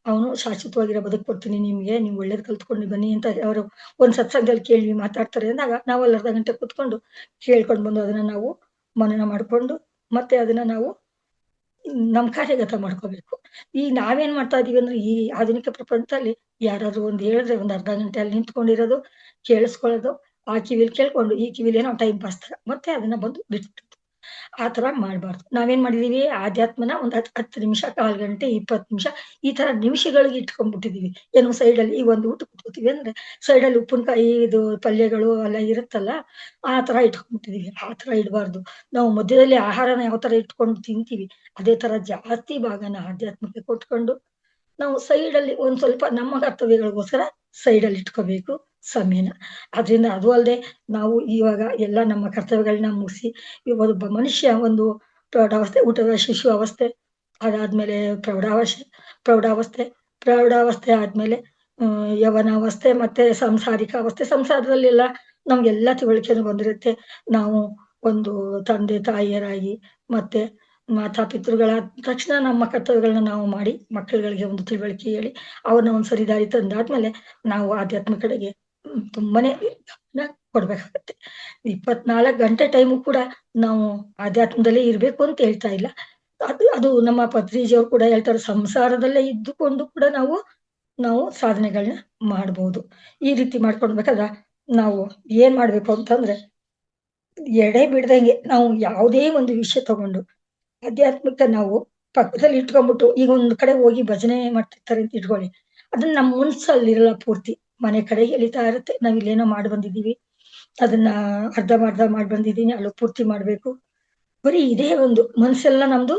ಅವನು ಶಾಶ್ವತವಾಗಿರೋ ಬದುಕು ಕೊಡ್ತೀನಿ ನಿಮ್ಗೆ, ನೀವು ಒಳ್ಳೇದ್ ಕಲ್ತ್ಕೊಂಡು ಬನ್ನಿ ಅಂತ ಅವರು ಒಂದ್ ಸತ್ಸಂಗದಲ್ಲಿ ಕೇಳಿ ಮಾತಾಡ್ತಾರೆ ಅಂದಾಗ ನಾವು ಅಲ್ಲಿ ಅರ್ಧ ಗಂಟೆ ಕೂತ್ಕೊಂಡು ಕೇಳ್ಕೊಂಡು ಬಂದು ಅದನ್ನ ನಾವು ಮನನ ಮಾಡ್ಕೊಂಡು ಮತ್ತೆ ಅದನ್ನ ನಾವು ನಮ್ ಕಾರ್ಯಗತ ಮಾಡ್ಕೋಬೇಕು. ನಾವೇನ್ ಮಾಡ್ತಾ ಇದೀವಿ ಅಂದ್ರೆ ಈ ಆಧುನಿಕ ಪ್ರಪಂಚದಲ್ಲಿ ಯಾರಾದ್ರೂ ಒಂದ್ ಹೇಳಿದ್ರೆ ಒಂದ್ ಅರ್ಧ ಗಂಟೆ ಅಲ್ಲಿ ನಿಂತ್ಕೊಂಡಿರೋದು, ಕೇಳಿಸ್ಕೊಳ್ಳೋದು, ಆ ಕಿವಿಲಿ ಕೇಳ್ಕೊಂಡು ಈ ಕಿವಿಲಿ ಏನೋ ಟೈಮ್ ಪಾಸ್ ತರ ಮತ್ತೆ ಅದನ್ನ ಬಂದು ಬಿಟ್ಟು ಆ ತರ ಮಾಡ್ಬಾರ್ದು. ನಾವೇನ್ ಮಾಡಿದೀವಿ, ಆಧ್ಯಾತ್ಮನ ಒಂದ್ 10 ನಿಮಿಷ, 1/4 ಗಂಟೆ, 20 ನಿಮಿಷ ಈ ತರ ನಿಮಿಷಗಳಿಗೆ ಇಟ್ಕೊಂಡ್ಬಿಟ್ಟಿದೀವಿ. ಏನು ಸೈಡಲ್ಲಿ ಈಗ ಒಂದು ಊಟಕ್ಕೆ ಕೂತ್ಕೋತೀವಿ ಅಂದ್ರೆ ಸೈಡಲ್ಲಿ ಉಪ್ಪಿನಕಾಯಿ, ಇದು ಪಲ್ಯಗಳು ಎಲ್ಲ ಇರುತ್ತಲ್ಲ, ಆ ತರ ಇಟ್ಕೊಂಡ್ಬಿಟ್ಟಿದೀವಿ. ಆ ತರ ಇಡ್ಬಾರ್ದು. ನಾವು ಮಧ್ಯದಲ್ಲಿ ಆಹಾರನ ಯಾವ ತರ ಇಟ್ಕೊಂಡು ತಿಂತೀವಿ, ಅದೇ ತರ ಜಾಸ್ತಿ ಭಾಗನ ಆಧ್ಯಾತ್ಮಕ್ಕೆ ಕೊಟ್ಕೊಂಡು ನಾವು ಸೈಡಲ್ಲಿ ಒಂದ್ ಸ್ವಲ್ಪ ನಮ್ಮ ಕರ್ತವ್ಯಗಳಿಗೋಸ್ಕರ ಸೈಡಲ್ಲಿ ಇಟ್ಕೋಬೇಕು ಸಮಯನ. ಅದ್ರಿಂದ ಅದು ಅಲ್ಲದೆ ನಾವು ಇವಾಗ ಎಲ್ಲ ನಮ್ಮ ಕರ್ತವ್ಯಗಳನ್ನ ಮುಗಿಸಿ ಒಬ್ಬ ಮನುಷ್ಯ ಒಂದು ಪ್ರೌಢಾವಸ್ಥೆ, ಊಟದ ಶಿಶು ಅವಸ್ಥೆ, ಅದಾದ್ಮೇಲೆ ಪ್ರೌಢಾವಸ್ಥೆ, ಪ್ರೌಢಾವಸ್ಥೆ ಆದ್ಮೇಲೆ ಯೌವನಾವಸ್ಥೆ ಮತ್ತೆ ಸಂಸಾರಿಕ ಅವಸ್ಥೆ. ಸಂಸಾರದಲ್ಲೆಲ್ಲ ನಮ್ಗೆಲ್ಲಾ ತಿಳುವಳಿಕೆನೂ ಬಂದಿರುತ್ತೆ. ನಾವು ಒಂದು ತಂದೆ ತಾಯಿಯರಾಗಿ ಮತ್ತೆ ಮಾತಾಪಿತೃಗಳಾದ ತಕ್ಷಣ ನಮ್ಮ ಕರ್ತವ್ಯಗಳನ್ನ ನಾವು ಮಾಡಿ ಮಕ್ಕಳುಗಳಿಗೆ ಒಂದು ತಿಳುವಳಿಕೆ ಹೇಳಿ ಅವ್ರನ್ನ ಒಂದ್ ಸರಿ ದಾರಿ ತಂದಾದ್ಮೇಲೆ ನಾವು ಆಧ್ಯಾತ್ಮ ಕಡೆಗೆ ತುಂಬಾನೇ ಗಮನ ಕೊಡ್ಬೇಕಾಗತ್ತೆ. 24 ಗಂಟೆ ಟೈಮು ಕೂಡ ನಾವು ಆಧ್ಯಾತ್ಮದಲ್ಲೇ ಇರ್ಬೇಕು ಅಂತ ಹೇಳ್ತಾ ಇಲ್ಲ. ಅದು ನಮ್ಮ ಪತ್ರಿಜಿಯವ್ರು ಕೂಡ ಹೇಳ್ತಾರೆ, ಸಂಸಾರದಲ್ಲೇ ಇದ್ದುಕೊಂಡು ಕೂಡ ನಾವು ನಾವು ಸಾಧನೆಗಳನ್ನ ಮಾಡ್ಬೋದು. ಈ ರೀತಿ ಮಾಡ್ಕೊಳ್ಬೇಕಾದ್ರೆ ನಾವು ಏನ್ ಮಾಡ್ಬೇಕು ಅಂತಂದ್ರೆ ಎಡೆ ಬಿಡ್ದಂಗೆ ನಾವು ಯಾವುದೇ ಒಂದು ವಿಷಯ ತಗೊಂಡು ಆಧ್ಯಾತ್ಮಿಕ ನಾವು ಪಕ್ಕದಲ್ಲಿ ಇಟ್ಕೊಂಡ್ಬಿಟ್ಟು ಈಗ ಒಂದ್ ಕಡೆ ಹೋಗಿ ಭಜನೆ ಮಾಡ್ತಿರ್ತಾರೆ ಅಂತ ಇಟ್ಕೊಳ್ಳಿ. ಅದನ್ನ ನಮ್ಮ ಮನ್ಸಲ್ಲಿರಲ್ಲ ಪೂರ್ತಿ. ಮನೆ ಕಡೆ ಎಳಿತಾ ಇರುತ್ತೆ. ನಾವ್ ಇಲ್ಲೇನೋ ಮಾಡಿ ಬಂದಿದೀವಿ. ಅದನ್ನ ಅರ್ಧಂಬರ್ಧ ಮಾಡಿ ಬಂದಿದೀನಿ. ಅಲ್ಲೂ ಪೂರ್ತಿ ಮಾಡ್ಬೇಕು. ಬರೀ ಇದೇ ಒಂದು ಮನ್ಸೆಲ್ಲ ನಮ್ದು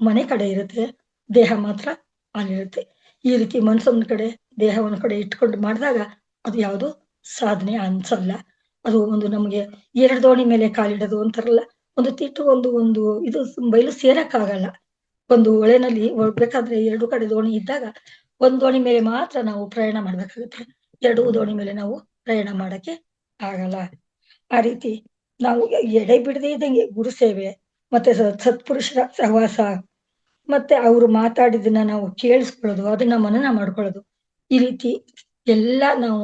ಮನೆ ಕಡೆ ಇರುತ್ತೆ. ದೇಹ ಮಾತ್ರ ಅಲ್ಲಿರುತ್ತೆ. ಈ ರೀತಿ ಮನ್ಸು ಒಂದ್ ಕಡೆ, ದೇಹ ಒಂದ್ ಕಡೆ ಇಟ್ಕೊಂಡು ಮಾಡಿದಾಗ ಅದು ಯಾವುದು ಸಾಧನೆ ಅನ್ಸಲ್ಲ. ಅದು ಒಂದು ನಮ್ಗೆ 2 ದೋಣಿ ಮೇಲೆ ಕಾಲಿಡೋದು ಅಂತಾರಲ್ಲ. ಒಂದು ತಿಟ್ಟು ಒಂದು ಇದು ಬಯಲು ಸೇರಕ್ಕಾಗಲ್ಲ. ಒಂದು ಹೊಳೆನಲ್ಲಿ ಹೋಗ್ಬೇಕಾದ್ರೆ 2 ಕಡೆ ದೋಣಿ ಇದ್ದಾಗ, ಒಂದ್ ದೋಣಿ ಮೇಲೆ ಮಾತ್ರ ನಾವು ಪ್ರಯಾಣ ಮಾಡ್ಬೇಕಾಗುತ್ತೆ. 2 ದೋಣಿ ಮೇಲೆ ನಾವು ಪ್ರಯಾಣ ಮಾಡಕ್ಕೆ ಆಗಲ್ಲ. ಆ ರೀತಿ ನಾವು ಎಡೆ ಬಿಡದೆ ಇದ್ದಂಗೆ ಗುರು ಸೇವೆ, ಮತ್ತೆ ಸತ್ಪುರುಷರ ಸಹವಾಸ, ಮತ್ತೆ ಅವ್ರು ಮಾತಾಡಿದ್ದನ್ನ ನಾವು ಕೇಳಿಸ್ಕೊಳ್ಳೋದು, ಅದನ್ನ ಮನನ ಮಾಡ್ಕೊಳ್ಳೋದು. ಈ ರೀತಿ ಎಲ್ಲ ನಾವು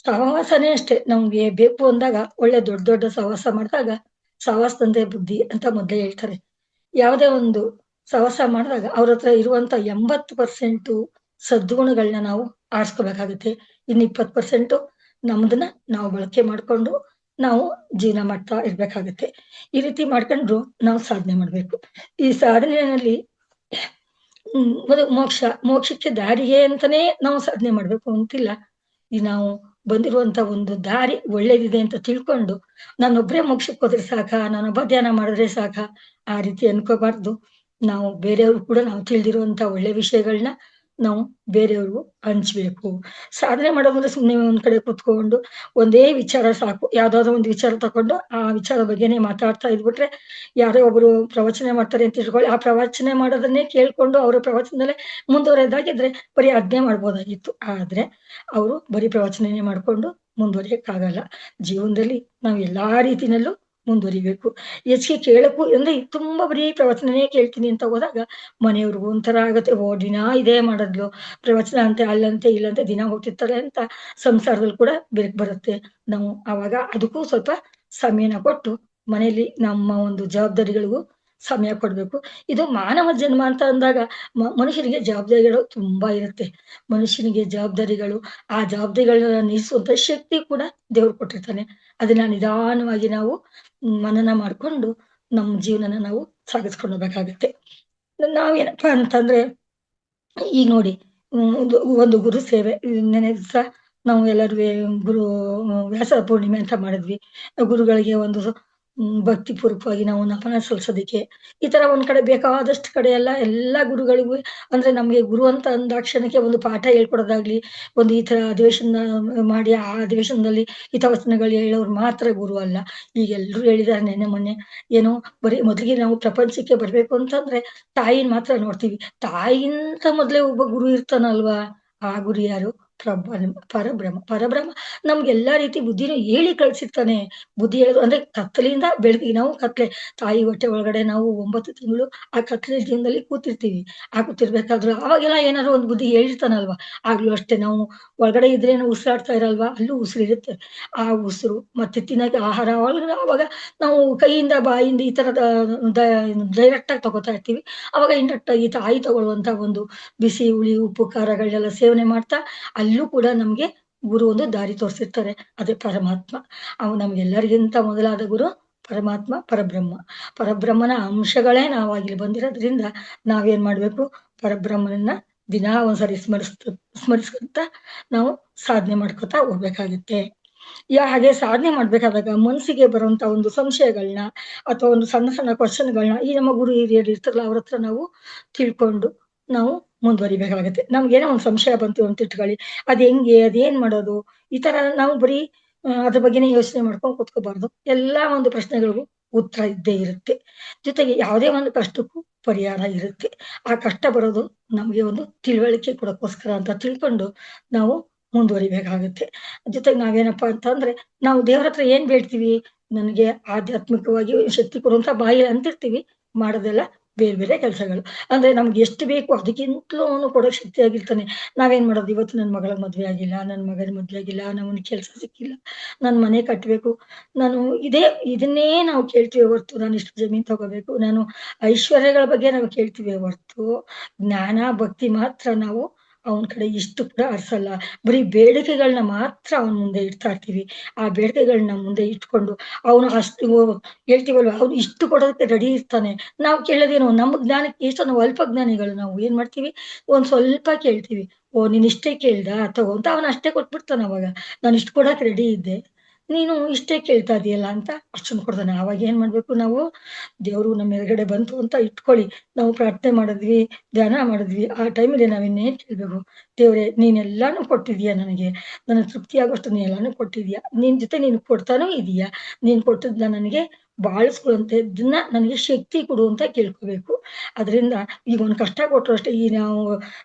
ಸಹವಾಸನೇ ಅಷ್ಟೇ. ನಮ್ಗೆ ಬೇಕು ಅಂದಾಗ ಒಳ್ಳೆ ದೊಡ್ಡ ದೊಡ್ಡ ಸಹವಾಸ ಮಾಡಿದಾಗ ಸಹವಾಸದಂತೆ ಬುದ್ಧಿ ಅಂತ ಮೊದ್ಲೇ ಹೇಳ್ತಾರೆ. ಯಾವುದೇ ಒಂದು ಸಹವಾಸ ಮಾಡಿದಾಗ ಅವ್ರ ಹತ್ರ ಇರುವಂತ 80% ಸದ್ಗುಣಗಳನ್ನ ನಾವು ಆರಿಸ್ಕೋಬೇಕಾಗುತ್ತೆ. ಇನ್ನು 20% ನಮ್ದನ್ನ ನಾವು ಬಳಕೆ ಮಾಡ್ಕೊಂಡು ನಾವು ಜೀವನ ಮಾಡ್ತಾ ಇರ್ಬೇಕಾಗುತ್ತೆ. ಈ ರೀತಿ ಮಾಡ್ಕೊಂಡ್ರು ನಾವು ಸಾಧನೆ ಮಾಡ್ಬೇಕು. ಈ ಸಾಧನೆಯಲ್ಲಿ ಮೋಕ್ಷಕ್ಕೆ ದಾರಿಗೆ ಅಂತಾನೇ ನಾವು ಸಾಧನೆ ಮಾಡ್ಬೇಕು ಅಂತಿಲ್ಲ. ಈ ನಾವು ಬಂದಿರುವಂತ ಒಂದು ದಾರಿ ಒಳ್ಳೇದಿದೆ ಅಂತ ತಿಳ್ಕೊಂಡು ನಾನೊಬ್ರೇ ಮೋಕ್ಷಕ್ಕೆ ಹೋದ್ರೆ ಸಾಕ, ನಾನೊಬ್ಬ ಧ್ಯಾನ ಮಾಡಿದ್ರೆ ಸಾಕ, ಆ ರೀತಿ ಅನ್ಕೋಬಾರ್ದು. ನಾವು ಬೇರೆಯವ್ರು ಕೂಡ ನಾವು ತಿಳಿದಿರುವಂತ ಒಳ್ಳೆ ವಿಷಯಗಳನ್ನ ನಾವು ಬೇರೆಯವ್ರಿಗೂ ಹಂಚ್ಬೇಕು. ಸಾಧನೆ ಮಾಡೋದಂದ್ರೆ ಸುಮ್ನೆ ಒಂದ್ ಕಡೆ ಕೂತ್ಕೊಂಡು ಒಂದೇ ವಿಚಾರ ಸಾಕು. ಯಾವ್ದಾದ್ರು ಒಂದು ವಿಚಾರ ತಕೊಂಡು ಆ ವಿಚಾರದ ಬಗ್ಗೆನೇ ಮಾತಾಡ್ತಾ ಇದ್ಬಿಟ್ರೆ, ಯಾರೋ ಒಬ್ರು ಪ್ರವಚನ ಮಾಡ್ತಾರೆ ಅಂತ ಇಟ್ಕೊಳ್ಳಿ. ಆ ಪ್ರವಚನ ಮಾಡೋದನ್ನೇ ಕೇಳ್ಕೊಂಡು ಅವ್ರ ಪ್ರವಚನದಲ್ಲೇ ಮುಂದುವರೆದಾಗಿದ್ರೆ ಬರೀ ಅದ್ನೇ ಮಾಡ್ಬೋದಾಗಿತ್ತು. ಆದ್ರೆ ಅವರು ಬರೀ ಪ್ರವಚನನೇ ಮಾಡ್ಕೊಂಡು ಮುಂದುವರಿಯಕ್ಕಾಗಲ್ಲ. ಜೀವನದಲ್ಲಿ ನಾವು ಎಲ್ಲಾ ರೀತಿನಲ್ಲೂ ಮುಂದುವರಿಬೇಕು. ಹೆಚ್ಚಿಗೆ ಕೇಳಕ್ಕೂ ಅಂದ್ರೆ ತುಂಬಾ ಬರೀ ಪ್ರವಚನನೇ ಕೇಳ್ತೀನಿ ಅಂತ ಹೋದಾಗ ಮನೆಯವ್ರಿಗೂ ಒಂಥರ ಆಗತ್ತೆ. ಓ ದಿನಾ ಇದೇ ಮಾಡಿದ್ಲು, ಪ್ರವಚನ ಅಂತೆ ಅಲ್ಲಂತೆ ಇಲ್ಲಂತೆ ದಿನ ಹೋಗ್ತಿರ್ತಾರೆ ಅಂತ ಸಂಸಾರದಲ್ಲಿ ಕೂಡ ಬೆರಕ್ ಬರುತ್ತೆ. ನಾವು ಆವಾಗ ಅದಕ್ಕೂ ಸ್ವಲ್ಪ ಸಮಯನ ಕೊಟ್ಟು ಮನೇಲಿ ನಮ್ಮ ಒಂದು ಜವಾಬ್ದಾರಿಗಳಿಗೂ ಸಮಯ ಕೊಡ್ಬೇಕು. ಇದು ಮಾನವ ಜನ್ಮ ಅಂತ ಅಂದಾಗ ಮನುಷ್ಯನಿಗೆ ಜವಾಬ್ದಾರಿಗಳು ತುಂಬಾ ಇರುತ್ತೆ. ಮನುಷ್ಯನಿಗೆ ಜವಾಬ್ದಾರಿಗಳು, ಆ ಜವಾಬ್ದಾರಿಗಳನ್ನ ನಿರ್ವಹಿಸುವಂತ ಶಕ್ತಿ ಕೂಡ ದೇವ್ರು ಕೊಟ್ಟಿರ್ತಾನೆ. ಅದನ್ನ ನಿಧಾನವಾಗಿ ನಾವು ಮನನ ಮಾಡ್ಕೊಂಡು ನಮ್ಮ ಜೀವನನ ನಾವು ಸಾಗಿಸ್ಕೊಂಡು ಹೋಗ್ಬೇಕಾಗತ್ತೆ. ನಾವೇನಪ್ಪಾ ಅಂತಂದ್ರೆ ಈಗ ನೋಡಿ ಒಂದು ಗುರು ಸೇವೆ ನೆನ್ನೆ ದಿವಸ ನಾವು ಎಲ್ಲಾರುವೆ ಗುರು ವ್ಯಾಸ ಪೂರ್ಣಿಮೆ ಅಂತ ಮಾಡಿದ್ವಿ. ಗುರುಗಳಿಗೆ ಒಂದು ಭಕ್ತಿ ಪೂರ್ವಕವಾಗಿ ನಾವು ನಮನ ಸಲ್ಲಿಸೋದಕ್ಕೆ ಈ ತರ ಒಂದ್ ಕಡೆ ಬೇಕಾದಷ್ಟು ಕಡೆ ಎಲ್ಲಾ ಗುರುಗಳಿಗೂ ಅಂದ್ರೆ ನಮ್ಗೆ ಗುರು ಅಂತ ಅಂದಾಕ್ಷಣಕ್ಕೆ ಒಂದು ಪಾಠ ಹೇಳ್ಕೊಡೋದಾಗ್ಲಿ, ಒಂದು ಈ ತರ ಅಧಿವೇಶನ ಮಾಡಿ ಆ ಅಧಿವೇಶನದಲ್ಲಿ ಹಿತವಚನಗಳು ಹೇಳೋರು ಮಾತ್ರ ಗುರು ಅಲ್ಲ. ಈಗ ಎಲ್ರೂ ಹೇಳಿದಾರೆ ನೆನ್ನೆ ಮೊನ್ನೆ. ಏನೋ ಬರೀ ಮೊದಲಿಗೆ ನಾವು ಪ್ರಪಂಚಕ್ಕೆ ಬರ್ಬೇಕು ಅಂತಂದ್ರೆ ತಾಯಿನ್ ಮಾತ್ರ ನೋಡ್ತೀವಿ. ತಾಯಿಗಿಂತ ಮೊದ್ಲೇ ಒಬ್ಬ ಗುರು ಇರ್ತಾನಲ್ವಾ? ಆ ಗುರು ಯಾರು? ಪರಬ್ರಹ್ಮ. ಪರಬ್ರಹ್ಮ ನಮ್ಗೆಲ್ಲಾ ರೀತಿ ಬುದ್ಧಿನ ಹೇಳಿ ಕಳ್ಸಿರ್ತಾನೆ. ಬುದ್ಧಿ ಹೇಳೋದು ಅಂದ್ರೆ ಕತ್ತಲೆಯಿಂದ ಬೆಳಕಿಗೆ ನಾವು ಕತ್ಲೆ. ತಾಯಿ ಹೊಟ್ಟೆ ಒಳಗಡೆ ನಾವು 9 ತಿಂಗಳು ಆ ಕತ್ಲೆ ಜೀವನದಲ್ಲಿ ಕೂತಿರ್ತೀವಿ. ಆ ಕೂತಿರ್ಬೇಕಾದ್ರೆ ಅವಾಗೆಲ್ಲ ಏನಾದ್ರು ಒಂದು ಬುದ್ಧಿ ಹೇಳಿರ್ತಾನಲ್ವಾ? ಆಗ್ಲೂ ಅಷ್ಟೇ ನಾವು ಒಳಗಡೆ ಇದ್ರೇನು ಉಸಿರಾಡ್ತಾ ಇರಲ್ವಾ? ಅಲ್ಲೂ ಉಸಿರಿರುತ್ತೆ. ಆ ಉಸಿರು ಮತ್ತೆ ತಿನ್ನಕ್ಕೆ ಆಹಾರ ಅವಾಗ ನಾವು ಕೈಯಿಂದ ಬಾಯಿಂದ ಈ ತರದ ಡೈರೆಕ್ಟ್ ಆಗಿ ತಗೋತಾ ಇರ್ತೀವಿ. ಅವಾಗ ಇಂಡೈರೆಕ್ಟ್ ಆಗಿ ತಾಯಿ ತಗೊಳ್ಳುವಂತ ಒಂದು ಬಿಸಿ, ಹುಳಿ, ಉಪ್ಪು, ಖಾರಗಳನ್ನೆಲ್ಲ ಸೇವನೆ ಮಾಡ್ತಾ ಅಲ್ಲೂ ಕೂಡ ನಮ್ಗೆ ಗುರು ಒಂದು ದಾರಿ ತೋರಿಸಿರ್ತಾರೆ. ಅದೇ ಪರಮಾತ್ಮ. ಅವ್ನು ನಮ್ಗೆಲ್ಲರಿಗಿಂತ ಮೊದಲಾದ ಗುರು ಪರಮಾತ್ಮ, ಪರಬ್ರಹ್ಮ. ಪರಬ್ರಹ್ಮನ ಅಂಶಗಳೇ ನಾವಾಗಿಲ್ಲಿ ಬಂದಿರೋದ್ರಿಂದ ನಾವೇನ್ ಮಾಡ್ಬೇಕು? ಪರಬ್ರಹ್ಮನನ್ನ ದಿನಾ ಒಂದ್ಸರಿ ಸ್ಮರಿಸ್ಕೊಂತ ನಾವು ಸಾಧನೆ ಮಾಡ್ಕೊತಾ ಹೋಗ್ಬೇಕಾಗುತ್ತೆ. ಹಾಗೆ ಸಾಧನೆ ಮಾಡ್ಬೇಕಾದಾಗ ಮನಸ್ಸಿಗೆ ಬರುವಂತ ಒಂದು ಸಂಶಯಗಳನ್ನ ಅಥವಾ ಒಂದು ಸಣ್ಣ ಸಣ್ಣ ಕ್ವಶನ್‌ಗಳನ್ನ ಈ ನಮ್ಮ ಗುರು ಹಿರಿಯರು ಇರ್ತಾರಲ್ಲ ಅವ್ರ ಹತ್ರ ನಾವು ತಿಳ್ಕೊಂಡು ನಾವು ಮುಂದುವರಿಬೇಕಾಗತ್ತೆ. ನಮ್ಗೇನೋ ಒಂದು ಸಂಶಯ ಬಂತು ಅಂತ ಇಟ್ಕೊಳ್ಳಿ. ಅದ್ ಹೆಂಗೆ? ಅದೇನ್ ಮಾಡೋದು? ಈ ತರ ನಾವು ಬರೀ ಅದ್ರ ಬಗ್ಗೆನೇ ಯೋಚನೆ ಮಾಡ್ಕೊಂಡು ಕೂತ್ಕೋಬಾರ್ದು. ಎಲ್ಲಾ ಒಂದು ಪ್ರಶ್ನೆಗಳಿಗೂ ಉತ್ತರ ಇದ್ದೇ ಇರುತ್ತೆ. ಜೊತೆಗೆ ಯಾವುದೇ ಒಂದು ಕಷ್ಟಕ್ಕೂ ಪರಿಹಾರ ಇರುತ್ತೆ. ಆ ಕಷ್ಟ ಬರೋದು ನಮ್ಗೆ ಒಂದು ತಿಳುವಳಿಕೆ ಕೊಡೋಕ್ಕೋಸ್ಕರ ಅಂತ ತಿಳ್ಕೊಂಡು ನಾವು ಮುಂದುವರಿಬೇಕಾಗುತ್ತೆ. ಜೊತೆಗೆ ನಾವೇನಪ್ಪಾ ಅಂತಂದ್ರೆ ನಾವು ದೇವ್ರ ಹತ್ರ ಏನ್ ಬೇಡ್ತೀವಿ? ನನಗೆ ಆಧ್ಯಾತ್ಮಿಕವಾಗಿ ಶಕ್ತಿ ಕೊಡು ಅಂತ ಬಾಯಲ್ಲಿ ಅಂತಿರ್ತೀವಿ. ಮಾಡೋದೆಲ್ಲ ಬೇರೆ ಬೇರೆ ಕೆಲ್ಸಗಳು. ಅಂದ್ರೆ ನಮ್ಗೆ ಎಷ್ಟು ಬೇಕು ಅದಕ್ಕಿಂತಲೂ ಅವನು ಕೊಡೋ ಶಕ್ತಿಯಾಗಿರ್ತಾನೆ. ನಾವೇನ್ ಮಾಡೋದು? ಇವತ್ತು ನನ್ ಮಗಳಿಗೆ ಮದ್ವೆ ಆಗಿಲ್ಲ, ನನ್ ಮಗನಿಗೆ ಮದ್ವೆ ಆಗಿಲ್ಲ, ನಮ್ಗೆ ಕೆಲ್ಸ ಸಿಕ್ಕಿಲ್ಲ, ನಾನ್ ಮನೆ ಕಟ್ಬೇಕು, ನಾನು ಇದನ್ನೇ ನಾವು ಕೇಳ್ತೀವಿ ಹೊರ್ತು ನಾನು ಇಷ್ಟು ಜಮೀನ್ ತಗೋಬೇಕು, ನಾನು ಐಶ್ವರ್ಯಗಳ ಬಗ್ಗೆ ನಾವು ಕೇಳ್ತೀವಿ ಹೊರ್ತು ಜ್ಞಾನ, ಭಕ್ತಿ ಮಾತ್ರ ನಾವು ಅವನ ಕಡೆ ಇಷ್ಟು ಕೂಡ ಹರಿಸಲ್ಲ. ಬರೀ ಬೇಡಿಕೆಗಳನ್ನ ಮಾತ್ರ ಅವನ ಮುಂದೆ ಇಡ್ತಾ ಇರ್ತೀವಿ. ಆ ಬೇಡಿಕೆಗಳನ್ನ ಮುಂದೆ ಇಟ್ಕೊಂಡು ಅವನು ಅಷ್ಟು ಹೇಳ್ತೀವಲ್ವಾ, ಅವ್ನು ಇಷ್ಟು ಕೊಡೋದಕ್ಕೆ ರೆಡಿ ಇರ್ತಾನೆ. ನಾವು ಕೇಳೋದೇನು, ನಮ್ಮ ಜ್ಞಾನಕ್ಕೆ ಎಷ್ಟೋ ನಾವು ಅಲ್ಪ ಜ್ಞಾನಿಗಳು ನಾವು. ಏನ್ ಮಾಡ್ತೀವಿ, ಒಂದ್ ಸ್ವಲ್ಪ ಕೇಳ್ತೀವಿ. ಓ ನೀನ್ ಇಷ್ಟೇ ಕೇಳ್ದಾ ತಗೋ ಅಂತ ಅವನು ಅಷ್ಟೇ ಕೊಟ್ಬಿಡ್ತಾನೆ ಅವಾಗ. ನಾನು ಇಷ್ಟು ಕೊಡಕ್ ರೆಡಿ ಇದ್ದೆ, ನೀನು ಇಷ್ಟೇ ಕೇಳ್ತಾ ಇದೀಯಲ್ಲ ಅಂತ ಅಷ್ಟೊಂದು ಕೊಡ್ತಾನೆ. ಅವಾಗ ಏನ್ ಮಾಡ್ಬೇಕು ನಾವು, ದೇವ್ರು ನಮ್ಮ ಎದುರುಗಡೆ ಬಂತು ಅಂತ ಇಟ್ಕೊಳ್ಳಿ. ನಾವು ಪ್ರಾರ್ಥನೆ ಮಾಡಿದ್ವಿ, ಧ್ಯಾನ ಮಾಡಿದ್ವಿ, ಆ ಟೈಮಲ್ಲಿ ನಾವ್ ಇನ್ನೇನ್ ಕೇಳ್ಬೇಕು, ದೇವ್ರೇ ನೀನೆಲ್ಲಾನು ಕೊಟ್ಟಿದೀಯ ನನಗೆ, ನನಗೆ ತೃಪ್ತಿ ಆಗೋಷ್ಟು ನೀನ್ ಎಲ್ಲಾನು ಕೊಟ್ಟಿದೀಯ, ನಿನ್ ಜೊತೆ ನೀನು ಕೊಡ್ತಾನೂ ಇದೀಯ, ನೀನ್ ಕೊಟ್ಟದ್ನ ನನಗೆ ಬಾಳಿಸ್ಕೊಳ್ಳುವಂತದ್ದನ್ನ ನನಗೆ ಶಕ್ತಿ ಕೊಡು ಅಂತ ಕೇಳ್ಕೋಬೇಕು. ಅದರಿಂದ ಈಗ ಒಂದ್ ಕಷ್ಟ ಕೊಟ್ರು ಅಷ್ಟೇ. ಈ ನಾವು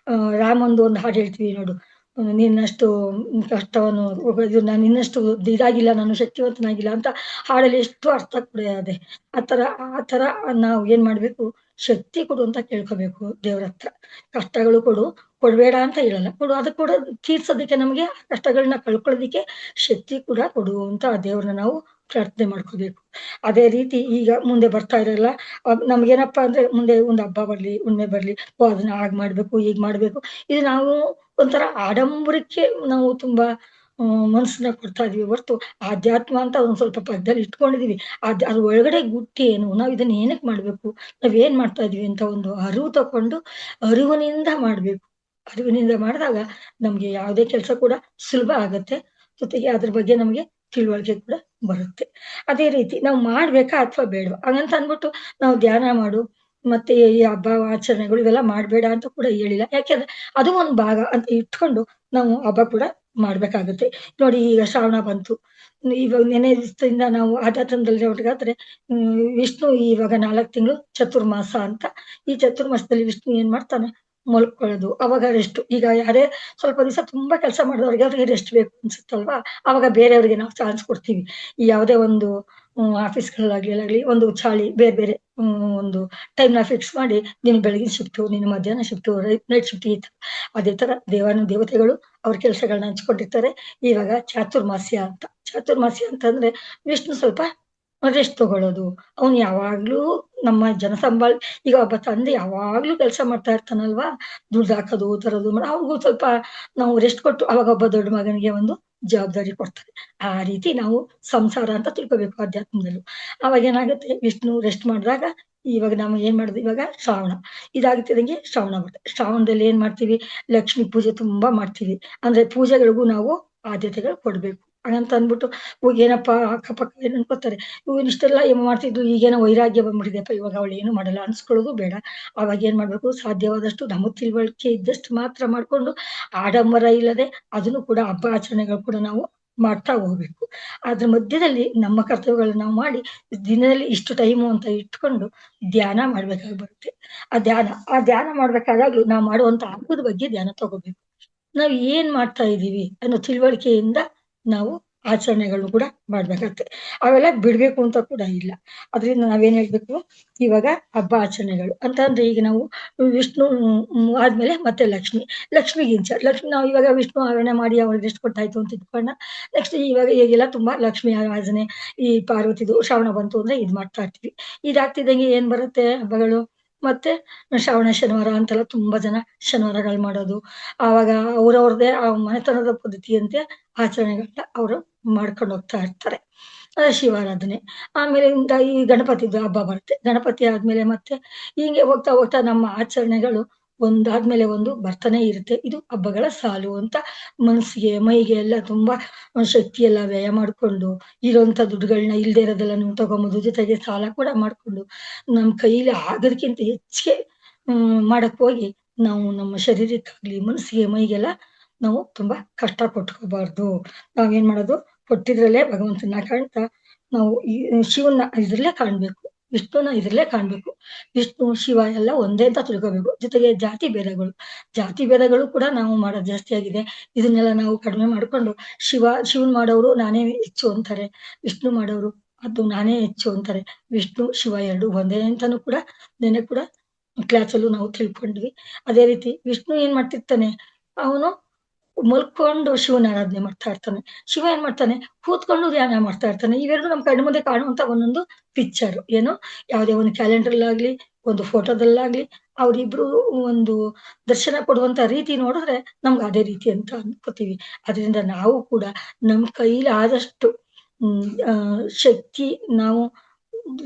ರಾಮಂದು ಒಂದು ಹಾಡು ಹೇಳ್ತೀವಿ ನೋಡು, ನಿನ್ನಷ್ಟು ಕಷ್ಟವನ್ನು ಇದು ನಾನು ನಿನ್ನಷ್ಟು ಇದಾಗಿಲ್ಲ, ನಾನು ಶಕ್ತಿವಂತನಾಗಿಲ್ಲ ಅಂತ ಹಾಡಲ್ಲಿ ಎಷ್ಟು ಅರ್ಥ ಕೂಡ ಇದೆ. ಆ ತರ ನಾವು ಏನ್ ಮಾಡ್ಬೇಕು, ಶಕ್ತಿ ಕೊಡು ಅಂತ ಕೇಳ್ಕೋಬೇಕು ದೇವ್ರ ಹತ್ರ. ಕಷ್ಟಗಳು ಕೊಡು, ಕೊಡ್ಬೇಡ ಅಂತ ಹೇಳಲ್ಲ, ಕೊಡು. ಅದು ಕೂಡ ತೀರ್ಸೋದಕ್ಕೆ, ನಮಗೆ ಆ ಕಷ್ಟಗಳನ್ನ ಕಳ್ಕೊಳ್ಳೋದಿಕ್ಕೆ ಶಕ್ತಿ ಕೂಡ ಕೊಡು ಅಂತ ಆ ದೇವ್ರನ್ನ ನಾವು ಪ್ರಾರ್ಥನೆ ಮಾಡ್ಕೋಬೇಕು. ಅದೇ ರೀತಿ ಈಗ ಮುಂದೆ ಬರ್ತಾ ಇರಲ್ಲ, ನಮ್ಗೇನಪ್ಪಾ ಅಂದ್ರೆ ಮುಂದೆ ಒಂದು ಹಬ್ಬ ಬರ್ಲಿ, ಹುಣ್ಮೆ ಬರ್ಲಿ, ಓ ಅದನ್ನ ಹಾಗ್ ಮಾಡ್ಬೇಕು, ಹೀಗ್ ಮಾಡ್ಬೇಕು. ಇದು ನಾವು ಒಂಥರ ಆಡಂಬರಕ್ಕೆ ನಾವು ತುಂಬಾ ಮನಸ್ಸನ್ನ ಕೊಡ್ತಾ ಇದೀವಿ ಹೊರ್ತು, ಆಧ್ಯಾತ್ಮ ಅಂತ ಒಂದ್ ಸ್ವಲ್ಪ ಪಕ್ಕದಲ್ಲಿ ಇಟ್ಕೊಂಡಿದೀವಿ. ಅದ್ರ ಒಳಗಡೆ ಗುಟ್ಟು ಏನು, ನಾವ್ ಇದನ್ನ ಏನಕ್ ಮಾಡ್ಬೇಕು, ನಾವೇನ್ ಮಾಡ್ತಾ ಇದೀವಿ ಅಂತ ಒಂದು ಅರಿವು ತಕೊಂಡು ಅರಿವಿನಿಂದ ಮಾಡ್ಬೇಕು. ಅರಿವಿನಿಂದ ಮಾಡಿದಾಗ ನಮ್ಗೆ ಯಾವುದೇ ಕೆಲಸ ಕೂಡ ಸುಲಭ ಆಗತ್ತೆ. ಜೊತೆಗೆ ಅದ್ರ ಬಗ್ಗೆ ನಮ್ಗೆ ತಿಳುವಳಿಕೆ ಕೂಡ ಬರುತ್ತೆ. ಅದೇ ರೀತಿ ನಾವು ಮಾಡ್ಬೇಕಾ ಅಥವಾ ಬೇಡವಾ ಹಂಗಂತ ಅಂದ್ಬಿಟ್ಟು ನಾವು ಧ್ಯಾನ ಮಾಡು, ಮತ್ತೆ ಈ ಹಬ್ಬ ಆಚರಣೆಗಳು ಇವೆಲ್ಲ ಮಾಡ್ಬೇಡ ಅಂತ ಕೂಡ ಹೇಳಿಲ್ಲ. ಯಾಕೆಂದ್ರೆ ಅದು ಒಂದ್ ಭಾಗ ಅಂತ ಇಟ್ಕೊಂಡು ನಾವು ಹಬ್ಬ ಕೂಡ ಮಾಡ್ಬೇಕಾಗುತ್ತೆ. ನೋಡಿ ಈಗ ಶ್ರಾವಣ ಬಂತು. ಇವಾಗ ನೆನೆ ದಿವಸದಿಂದ ನಾವು ಆಧ್ಯಾತ್ಮದಲ್ಲಿ ಹೊರಗಾದ್ರೆ ವಿಷ್ಣು ಇವಾಗ 4 ತಿಂಗಳು ಚತುರ್ಮಾಸ ಅಂತ. ಈ ಚತುರ್ಮಾಸದಲ್ಲಿ ವಿಷ್ಣು ಏನ್ ಮಾಡ್ತಾನೆ, ಮಲ್ಕೊಳ್ಳೋದು, ಅವಾಗ ರೆಸ್ಟ್. ಈಗ ಯಾರೇ ಸ್ವಲ್ಪ ದಿವಸ ತುಂಬಾ ಕೆಲಸ ಮಾಡಿದವ್ರಿಗೆ ಅವ್ರಿಗೆ ರೆಸ್ಟ್ ಬೇಕು ಅನ್ಸುತ್ತಲ್ವಾ, ಅವಾಗ ಬೇರೆಯವ್ರಿಗೆ ನಾವು ಚಾನ್ಸ್ ಕೊಡ್ತೀವಿ. ಈ ಯಾವುದೇ ಒಂದು ಆಫೀಸ್‌ಗಳಾಗ್ಲಿ ಒಂದು ಚಾಳಿ ಬೇರೆ ಬೇರೆ ಒಂದು ಟೈಮ್‌ನ ಫಿಕ್ಸ್ ಮಾಡಿ, ನೀನು ಬೆಳಗಿನ ಶಿಫ್ಟು, ನೀನು ಮಧ್ಯಾಹ್ನ ಶಿಫ್ಟು, ನೈಟ್ ಶಿಫ್ಟ್ ಈ ತರ. ಅದೇ ತರ ದೇವತೆಗಳು ಅವ್ರ ಕೆಲಸಗಳನ್ನ ಹಂಚ್ಕೊಂಡಿರ್ತಾರೆ. ಇವಾಗ ಚಾತುರ್ಮಾಸ್ಯ ಅಂತ. ಚಾತುರ್ಮಾಸ್ಯ ಅಂತಂದ್ರೆ ವಿಷ್ಣು ಸ್ವಲ್ಪ ರೆಸ್ಟ್ ತಗೊಳ್ಳೋದು. ಅವ್ನು ಯಾವಾಗ್ಲೂ ನಮ್ಮ ಈಗ ಒಬ್ಬ ತಂದೆ ಯಾವಾಗ್ಲೂ ಕೆಲಸ ಮಾಡ್ತಾ ಇರ್ತಾನಲ್ವಾ, ದುಡ್ಡು ಹಾಕೋದು, ತರೋದು ಅವ್ರಿಗೂ ಸ್ವಲ್ಪ ನಾವು ರೆಸ್ಟ್ ಕೊಟ್ಟು ಅವಾಗ ಒಬ್ಬ ದೊಡ್ಡ ಮಗನಿಗೆ ಒಂದು ಜವಾಬ್ದಾರಿ ಕೊಡ್ತಾರೆ. ಆ ರೀತಿ ನಾವು ಸಂಸಾರ ಅಂತ ತಿಳ್ಕೋಬೇಕು ಅಧ್ಯಾತ್ಮದಲ್ಲೂ. ಅವಾಗ ಏನಾಗುತ್ತೆ, ವಿಷ್ಣು ರೆಸ್ಟ್ ಮಾಡಿದಾಗ, ಇವಾಗ ನಾವು ಏನ್ ಮಾಡಿದ್ವಿ, ಇವಾಗ ಶ್ರಾವಣ ಇದಾಗ್ತಿದ್ದಂಗೆ ಶ್ರಾವಣ ಬರುತ್ತೆ. ಶ್ರಾವಣದಲ್ಲಿ ಏನ್ ಮಾಡ್ತೀವಿ, ಲಕ್ಷ್ಮೀ ಪೂಜೆ ತುಂಬಾ ಮಾಡ್ತೀವಿ. ಅಂದ್ರೆ ಪೂಜೆಗಳಿಗೂ ನಾವು ಆದ್ಯತೆಗಳು ಕೊಡ್ಬೇಕು. ಹಾಗಂತ ಅಂದ್ಬಿಟ್ಟು ಏನಪ್ಪಾ ಅಕ್ಕಪಕ್ಕ ಏನ್ ಅನ್ಕೋತಾರೆ, ಇವ್ನು ಇಷ್ಟೆಲ್ಲ ಏನ್ ಮಾಡ್ತಿದ್ಲು, ಈಗೇನೋ ವೈರಾಗ್ಯ ಬಂದ್ಬಿಟ್ಟಿದೆಯಪ್ಪ, ಇವಾಗ ಅವಳು ಏನು ಮಾಡಲ್ಲ ಅನ್ಸ್ಕೊಳ್ಳೋದು ಬೇಡ. ಅವಾಗ ಏನ್ ಮಾಡ್ಬೇಕು, ಸಾಧ್ಯವಾದಷ್ಟು ನಮ್ಮ ತಿಳುವಳಿಕೆ ಇದ್ದಷ್ಟು ಮಾತ್ರ ಮಾಡ್ಕೊಂಡು, ಆಡಂಬರ ಇಲ್ಲದೆ ಅದನ್ನು ಕೂಡ ಹಬ್ಬ ಆಚರಣೆಗಳು ಕೂಡ ನಾವು ಮಾಡ್ತಾ ಹೋಗ್ಬೇಕು. ಅದ್ರ ಮಧ್ಯದಲ್ಲಿ ನಮ್ಮ ಕರ್ತವ್ಯಗಳನ್ನ ನಾವು ಮಾಡಿ, ದಿನದಲ್ಲಿ ಇಷ್ಟು ಟೈಮು ಅಂತ ಇಟ್ಕೊಂಡು ಧ್ಯಾನ ಮಾಡ್ಬೇಕಾಗಿ ಬರುತ್ತೆ. ಆ ಧ್ಯಾನ ಮಾಡ್ಬೇಕಾದಾಗ್ಲೂ ನಾವು ಮಾಡುವಂತ ಹಬ್ಬದ ಬಗ್ಗೆ ಧ್ಯಾನ ತಗೋಬೇಕು. ನಾವು ಏನ್ ಮಾಡ್ತಾ ಇದೀವಿ ಅನ್ನೋ ತಿಳುವಳಿಕೆಯಿಂದ ನಾವು ಆಚರಣೆಗಳನ್ನು ಕೂಡ ಮಾಡ್ಬೇಕಾಗತ್ತೆ. ಅವೆಲ್ಲ ಬಿಡ್ಬೇಕು ಅಂತ ಕೂಡ ಇಲ್ಲ. ಅದ್ರಿಂದ ನಾವೇನ್ ಹೇಳ್ಬೇಕು, ಇವಾಗ ಹಬ್ಬ ಆಚರಣೆಗಳು ಅಂತ ಅಂದ್ರೆ ಈಗ ನಾವು ವಿಷ್ಣು ಆದ್ಮೇಲೆ ಮತ್ತೆ ಲಕ್ಷ್ಮಿಗೆ ಇನ್ಚಾರ್ಜ್. ಲಕ್ಷ್ಮಿ ನಾವು ಇವಾಗ ವಿಷ್ಣು ಆರಾಧನೆ ಮಾಡಿ ಅವ್ರಿಗೆ ಎಷ್ಟು ಕೊಟ್ಟಾಯ್ತು ಅಂತ ಇಟ್ಕೊಂಡ, ನೆಕ್ಸ್ಟ್ ಇವಾಗ ಈಗೆಲ್ಲ ತುಂಬಾ ಲಕ್ಷ್ಮಿ ಆರಾಧನೆ, ಈ ಪಾರ್ವತಿದು ಶ್ರಾವಣ ಬಂತು ಅಂದ್ರೆ ಇದ್ ಮಾಡ್ತಾ ಇರ್ತೀವಿ. ಇದಾಗ್ತಿದ್ದಂಗೆ ಏನ್ ಬರುತ್ತೆ ಹಬ್ಬಗಳು, ಮತ್ತೆ ಶ್ರಾವಣ ಶನಿವಾರ ಅಂತೆಲ್ಲ ತುಂಬಾ ಜನ ಶನಿವಾರಗಳು ಮಾಡೋದು. ಆವಾಗ ಅವ್ರವ್ರದೇ ಆ ಮನೆತನದ ಪದ್ಧತಿಯಂತೆ ಆಚರಣೆಗಳನ್ನ ಅವರು ಮಾಡ್ಕೊಂಡು ಹೋಗ್ತಾ ಇರ್ತಾರೆ. ಶಿವಾರಾಧನೆ. ಆಮೇಲೆ ಈ ಗಣಪತಿದು ಹಬ್ಬ ಬರುತ್ತೆ. ಗಣಪತಿ ಆದ್ಮೇಲೆ ಮತ್ತೆ ಹೀಗೆ ಹೋಗ್ತಾ ಹೋಗ್ತಾ ನಮ್ಮ ಆಚರಣೆಗಳು ಒಂದಾದ್ಮೇಲೆ ಒಂದು ಬರ್ತಾನೆ ಇರುತ್ತೆ. ಇದು ಹಬ್ಬಗಳ ಸಾಲು ಅಂತ ಮನಸ್ಸಿಗೆ ಮೈಗೆ ಎಲ್ಲ ತುಂಬಾ ಶಕ್ತಿ ಎಲ್ಲ ವ್ಯಯ ಮಾಡ್ಕೊಂಡು, ಇರೋಂಥ ದುಡ್ಡುಗಳನ್ನ ಇಲ್ದೇ ಇರೋದೆಲ್ಲನು ತಗೊಂಬೋದು, ಜೊತೆಗೆ ಸಾಲ ಕೂಡ ಮಾಡ್ಕೊಂಡು ನಮ್ ಕೈಲಿ ಆಗೋದಕ್ಕಿಂತ ಹೆಚ್ಚಿಗೆ ಮಾಡಕ್ ಹೋಗಿ ನಾವು ನಮ್ಮ ಶರೀರಕ್ಕಾಗ್ಲಿ ಮನಸ್ಸಿಗೆ ಮೈಗೆಲ್ಲ ನಾವು ತುಂಬಾ ಕಷ್ಟ ಕೊಟ್ಕೋಬಾರ್ದು. ನಾವೇನ್ ಮಾಡೋದು, ಕೊಟ್ಟಿದ್ರಲ್ಲೇ ಭಗವಂತನ ಕಾಣ್ತಾ ನಾವು ಈ ಶಿವನ್ನ ಇದ್ರಲ್ಲೇ ಕಾಣ್ಬೇಕು, ವಿಷ್ಣುನ ಇದ್ರಲ್ಲೇ ಕಾಣ್ಬೇಕು. ವಿಷ್ಣು ಶಿವ ಎಲ್ಲ ಒಂದೇ ಅಂತ ತಿಳ್ಕೋಬೇಕು. ಜೊತೆಗೆ ಜಾತಿ ಭೇದಗಳು ಕೂಡ ನಾವು ಮಾಡೋದು ಜಾಸ್ತಿ ಆಗಿದೆ. ಇದನ್ನೆಲ್ಲ ನಾವು ಕಡಿಮೆ ಮಾಡ್ಕೊಂಡು, ಶಿವನ್ ಮಾಡೋರು ನಾನೇ ಹೆಚ್ಚು ಅಂತಾರೆ, ವಿಷ್ಣು ಮಾಡೋರು ಅದು ನಾನೇ ಹೆಚ್ಚು ಅಂತಾರೆ. ವಿಷ್ಣು ಶಿವ ಎರಡು ಒಂದೇ ಅಂತಾನೂ ಕೂಡ ನೆನ್ನೆ ಕೂಡ ಕ್ಲಾಸಲ್ಲೂ ನಾವು ತಿಳ್ಕೊಂಡ್ವಿ. ಅದೇ ರೀತಿ ವಿಷ್ಣು ಏನ್ ಮಾಡ್ತಿರ್ತಾನೆ, ಅವನು ಮಲ್ಕೊಂಡು ಶಿವನ ಆರಾಧನೆ ಮಾಡ್ತಾ ಇರ್ತಾನೆ. ಶಿವ ಏನ್ ಮಾಡ್ತಾನೆ, ಕೂತ್ಕೊಂಡು ಧ್ಯಾನ ಮಾಡ್ತಾ ಇರ್ತಾನೆ. ಇವೆರಡು ನಮ್ ಕಣ್ಣು ಮುಂದೆ ಕಾಣುವಂತ ಒಂದೊಂದು ಪಿಕ್ಚರ್. ಏನು, ಯಾವುದೇ ಒಂದು ಕ್ಯಾಲೆಂಡರ್ ಆಗ್ಲಿ, ಒಂದು ಫೋಟೋದಲ್ಲಾಗ್ಲಿ ಅವ್ರಿಬ್ರು ಒಂದು ದರ್ಶನ ಕೊಡುವಂತ ರೀತಿ ನೋಡಿದ್ರೆ ನಮ್ಗೆ ಅದೇ ರೀತಿ ಅಂತ ಅನ್ಕೋತೀವಿ. ಅದರಿಂದ ನಾವು ಕೂಡ ನಮ್ ಕೈಲಾದಷ್ಟು ಶಕ್ತಿ ನಾವು